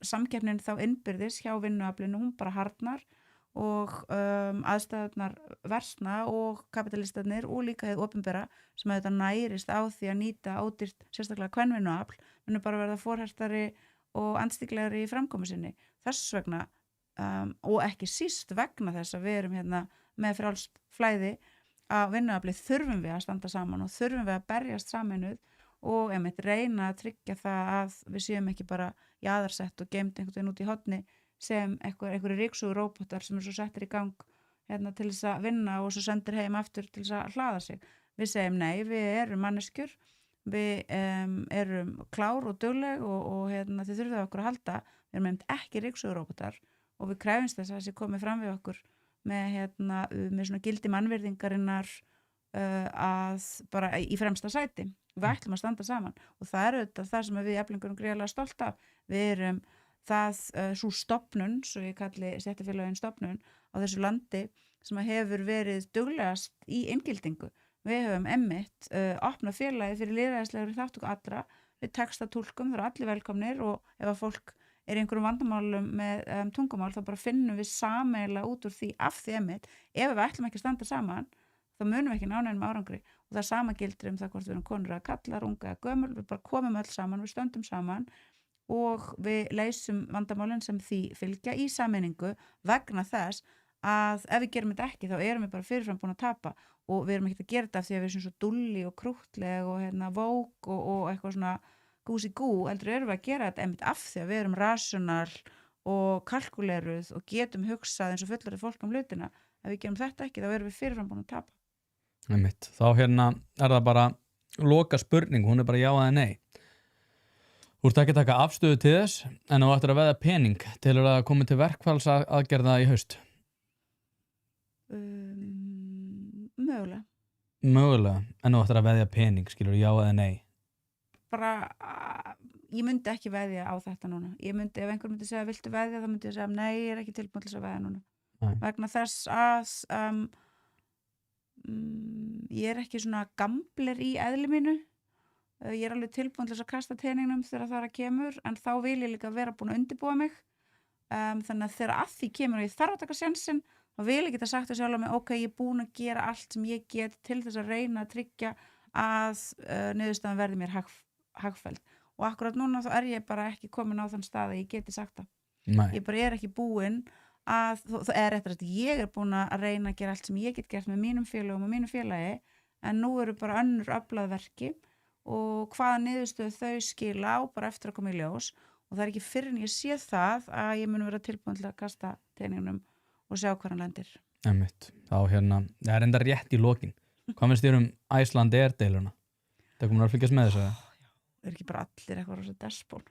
samkeppnin þá innbyrðis hjá vinnuaflinu, hún bara harðnar og aðstæðurnar versna og kapitalistarnir og líka hið opinbera sem að þetta nærist á því að nýta ódýrt sérstaklega kvenvinnuafl munu bara verða forhertari og andstyglegri í framkomu sinni. Þess vegna og ekki síst vegna þess að við erum með frjálst flæði að vinnuafli þurfum við að standa saman og þurfum við að berjast sameinuð og reyna að tryggja það að við séum ekki bara jaðarsett og geymt einhvern veginn út í horni sem einhverju ríksuguróbotar sem svo settir í gang til þess að vinna og svo sendir heim aftur til þess að hlaða sig. Við segjum nei, við erum manneskjur, við erum klár og dugleg og þið þurfum okkur að halda, við erum ekki ríksuguróbotar og við krefumst þess að þessi komið fram við okkur með svona gildi mannvirðingarinnar að bara í fremsta sæti. Við ætlum að standa saman og það er auðvitað það sem við í Eflingu erum gríðarlega stolt af. Við erum svo stofnun, svo ég kalli stéttarfélögin stofnun á þessu landi sem hefur verið duglegast í inngildingu. Við höfum opnað félagið fyrir lýðræðislegri þátttöku allra, við textatúlkum, það eru allir velkomnir og ef að fólk er í einhverjum vandamálum með tungumál þá bara finnum við sameiginlega út úr því af því ef við ætlum ekki að standa saman þá munum við ekki ná neinum árangri og það sama gildir það hvort við erum konur eða kallar, unga eða gömul, við bara komum öll saman, við stöndum saman og við leysum vandamálin sem því fylgja í sameiningu vegna þess að ef við gerum þetta ekki þá erum við bara fyrirfram búin að tapa og við erum ekki að gera þetta af því að við erum svo dulli og krúttleg og vók og eitthvað svona gúsi gú, heldur erum við að gera þetta af því að við erum rational og kalkuleruð og getum hugsað eins og fullorðið fólk hlutina. Ef við gerum þetta ekki þá erum við fyrirfram búin að tapa. Þá er það bara loka spurning, hún er bara já eða nei. Þú ert ekki að taka afstöðu til þess en þú ættir að veðja pening til að koma til verkfallsaðgerða í haust. Mögulega, en þú ættir að veðja pening, skilur já eða nei. Bara, ég myndi ekki veðja á þetta núna. Ef einhver myndi segja viltu veðja þá myndi ég segja nei, ég er ekki tilbúin til að veðja núna. Vegna þess að ég er ekki svona gambler í eðli mínu. Ég er alveg tilbúin til þess að kasta teningnum þegar það kemur en þá vil ég líka vera búin að undirbúa mig. Þannig að þegar að því kemur og ég þarf að taka sénsinn þá vil ég geta sagt að sjálf mig ok, ég er búin að gera allt sem ég get til þess að reyna að tryggja að niðurstaðan verði mér hagfelld og akkurat núna þá er ég bara ekki komin á þann stað að ég geti sagt það. Ég bara er ekki búin að eða réttar að ég búin að reyna að gera allt sem ég get gert með mínum félögum og mínu félagi en nú eru bara önnur öflað verki og hvaða niðurstöðu þau skila á bara eftir að koma í ljós og það ekki fyrr en ég sé það að ég mun vera tilbúin til að kasta teningnum og sjá hvað hann lendir. Einmitt. Þá það er enda rétt í lokin. Hvað finnst þér Icelandair deiluna? Það komur að fylgjast með þessu? Er ekki bara allir eitthvað rosa despón?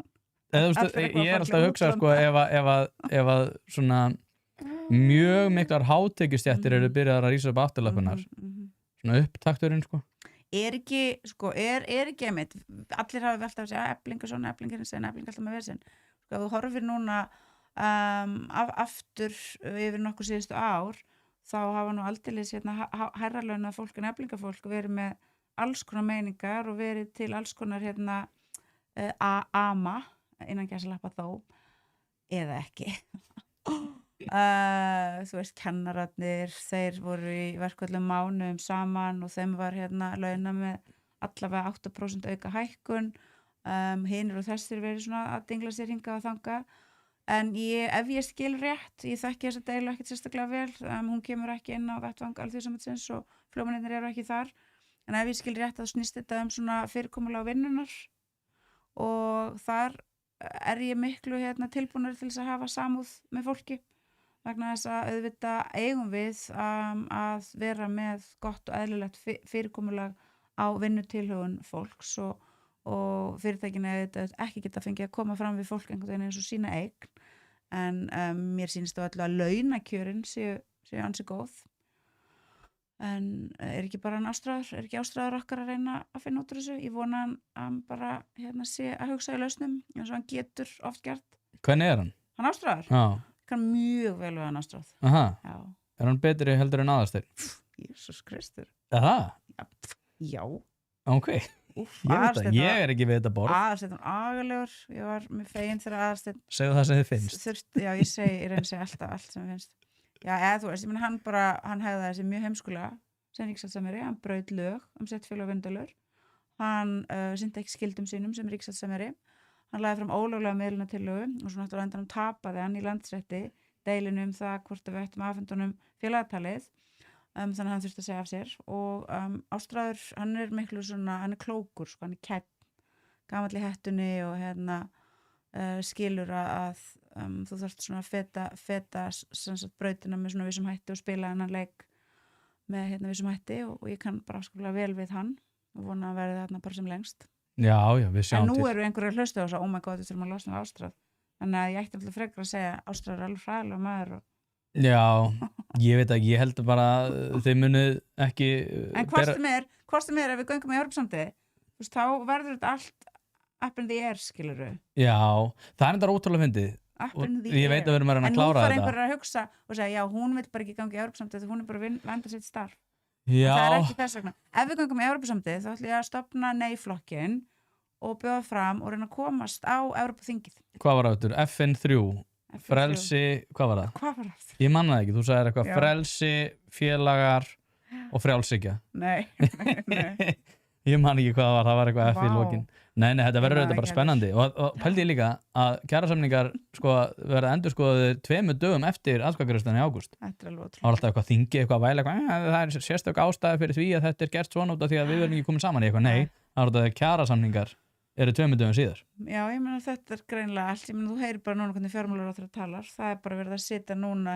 Ég er alltaf að hugsa sko ef að svona mjög miklar hátekjustjættir eru byrjaðar að rísa upp afturlappunar svona upptakturinn sko er ekki einmitt allir hafa velt að segja Eflingar svona, Eflingar alltaf með vesinn sko, þú horfir núna aftur yfir nokkuð síðustu ár þá hafa nú aldeilis hærralauna fólk en Eflingafólk verið með alls konar meiningar og verið til alls konar ama innan gæsalappa þó eða ekki þú veist kennararnir þeir voru í verkvöldum mánuðum saman og þeim var launa með allavega 8% auka hækkun hinir og þessir verið svona að dingla sér hingað og þangað en ef ég skil rétt ég þekki þessa deilu ekkert sérstaklega vel hún kemur ekki inn á vettvang Alþýðusambandsins og flómennirnir eru ekki þar en ef ég skil rétt þá snýst þetta svona fyrirkomulag vinnunar og þar ég miklu tilbúnar til þess að hafa samúð með fólki vegna þess að auðvitað eigum við að vera með gott og eðlilegt fyrirkomulag á vinnutilhögun fólks og fyrirtækinu ekki geta fengið að koma fram við fólk einhvern veginn eins og sína eign en mér sýnist á öllu að launakjörin séu ansi góð en er ekki bara ekki ástráður okkar að reyna að finna út úr þessu ég vona hann bara sé að hugsa í lausnum eins og hann getur oft gert. Hvernig er hann? Hann ástráður? Já. Kann mjög vel við hann ástráð. Aha. Já. Er hann betri heldur en Aðalsteinn? Jesús Kristur. Það? Já. Ok. Ég er ekki við þetta borð. Aðalsteinn agalegur. Ég var með fegin þegar Aðalsteinn. Segðu það sem þið finnst. Já, ég reyni að segja alltaf allt sem þið finnst. Já, eða þú veist, ég meina hann hegðaði þessi mjög heimskulega sem ríkissáttasemjari, hann braut lög sett félög og vindalur, hann sinnti ekki skyldum sínum sem ríkissáttasemjari, hann lagði fram ólöglega miðlunartillögu og svo náttúrulega endanum tapaði hann í landsrétti deilinu það hvort við ættum afhendunum félagatalið, þannig að hann þurfti að segja af sér og Ástráður, hann er miklu svona, hann er klókur, sko, hann er kætt, gamall í hettunni og skilur að þú þarft svona að feta brautina með svona vissum hætti og spila hennan leik með vissum hætti og ég kann bara afskaplega vel við hann og vona að verði þarna bara sem lengst. Já, við sjáum til. En nú eru einhverjar hlustu og svo, oh my god, við þurfum að losna Ástráð. Þannig að ég ætti alltaf frekar að segja Ástráður er alveg fræðilega maður og... Já, ég veit ekki, ég held bara þeir munu ekki... En hvort sem er ef við göngum í Evrópusambandið, þú veist, þá verður þetta allt up in the air, skilurðu. Já, það er enda ótrúlega fyndið. Ég veit að við erum að reyna að klára þetta. En nú fara einhverjar að hugsa og segja, já, hún vil bara ekki ganga í Evrópusambandið, hún er bara að venda sitt starf. Já. Það er ekki þess vegna. Ef við göngum í Evrópusambandið, þá ætlum ég að stofna nei-flokkinn og bjóða fram og reyna að komast á Evrópuþingið. Hvað var það? FN3, frelsi, hvað var það? Hvað var það? Ég man það ekki, þú sagðir eitthvað, frelsi, félagar og frjálshyggja. Nei. Ég man ekki hvað það var eitthvað F í lokin. Nei, þetta verður þetta bara spennandi og pældi ég líka að kjarasamningar sko verða endurskoðaðir 2 dögum eftir atkvæðagreiðsluna í ágúst. Þetta er alveg ótrúlega. Það var alltaf eitthvað þingi, eitthvað væla, það er sérstök ástæða fyrir því að þetta er gert svona út af því að við verðum ekki komið saman í eitthvað. Nei, það er alltaf að kjarasamningar eru 2 dögum síðar. Já, ég meina þetta er greinilega allt. Ég meina þú heyrir bara núna hvernig fjármálaráðherra talar. Það er bara verið að setja núna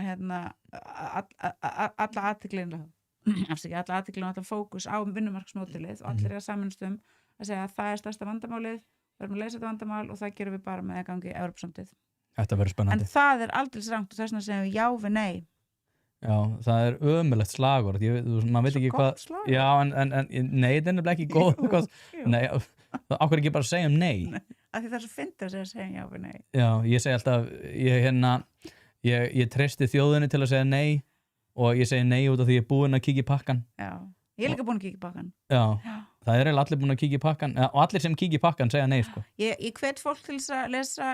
alla athyglinlega alla athygli og allan fókus á vinnumarkaðsmódelið og allir að saminast að segja að það er stærsta vandamálið, við erum að leysa þetta vandamál og það gerum við bara með að gangi í Evrópusambandið. Þetta verður spennandi. En það er aldrei rangt og þess vegna segjum við já við nei. Já, það er ömurlegt slagorð. Man veit ekki hvað. Já, en nei, þetta er nefnilega ekki góð. Nei, ákveður ekki bara að segja nei. Af því það er svo fyndið að segja já við nei. Já, ég segi alltaf, ég treysti þjóðinni til að segja nei. Og ég segi nei út af því ég er búinn að kíkja í pakkan. Já, ég er líka búinn að kíkja í pakkan. Já. Það er eiginlega allir búinn að kíkja í pakkan og allir sem kíkja í pakkan segja nei, sko. Ég hvet fólk til þess að lesa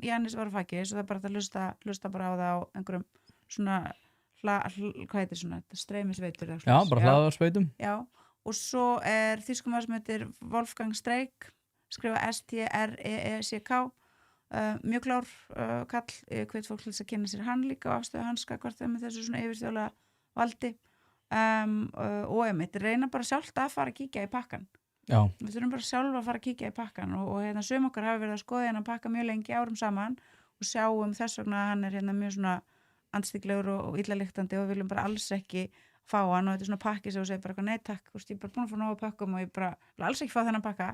Jannis Varoufakis og það er bara að hlusta bara á það á einhverjum svona hvað heitir svona, streymisveitur. Já, bara hlaðarsveitum. Já, og svo er þýskumaður sem heitir Wolfgang Streeck, skrifa S-T-R-E-E-C-K mjög klár kall, hvet fólk til þess að kynna sér hann líka og afstöðu hans gagnvart þeim með þessu svona yfirþjóðlega valdi og einmitt reyna bara sjálft að fara að kíkja í pakkan. Já. Við þurfum bara sjálf að fara að kíkja í pakkan og hérna sum okkar hafa verið að skoða hérna pakka mjög lengi árum saman og sjáum þess vegna að hann er hérna mjög svona andstyglegur og illaliktandi og við viljum bara alls ekki fá hann og þetta er svona pakki sem þú segir bara eitthvað nei takk, ég er bara búin að fá nógu pökkum og ég bara vil alls ekki fá þennan pakka.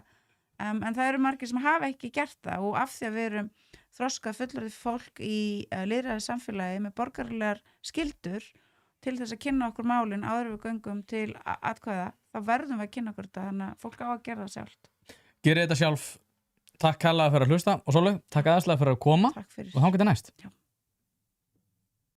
En það eru margir sem hafa ekki gert það og af því að við erum þroskað fullorðið fólk í lýðræði samfélagi með borgaralegar skyldur til þess að kynna okkur málin áður en við göngum til atkvæða, þá verðum við að kynna okkur þetta, þannig að fólk á að gera það sjálft. Gerið þetta sjálf. Takk kærlega fyrir að hlusta og Sólveig, takk aðeinslega fyrir að koma Takk fyrir. og þangað til næst. Já.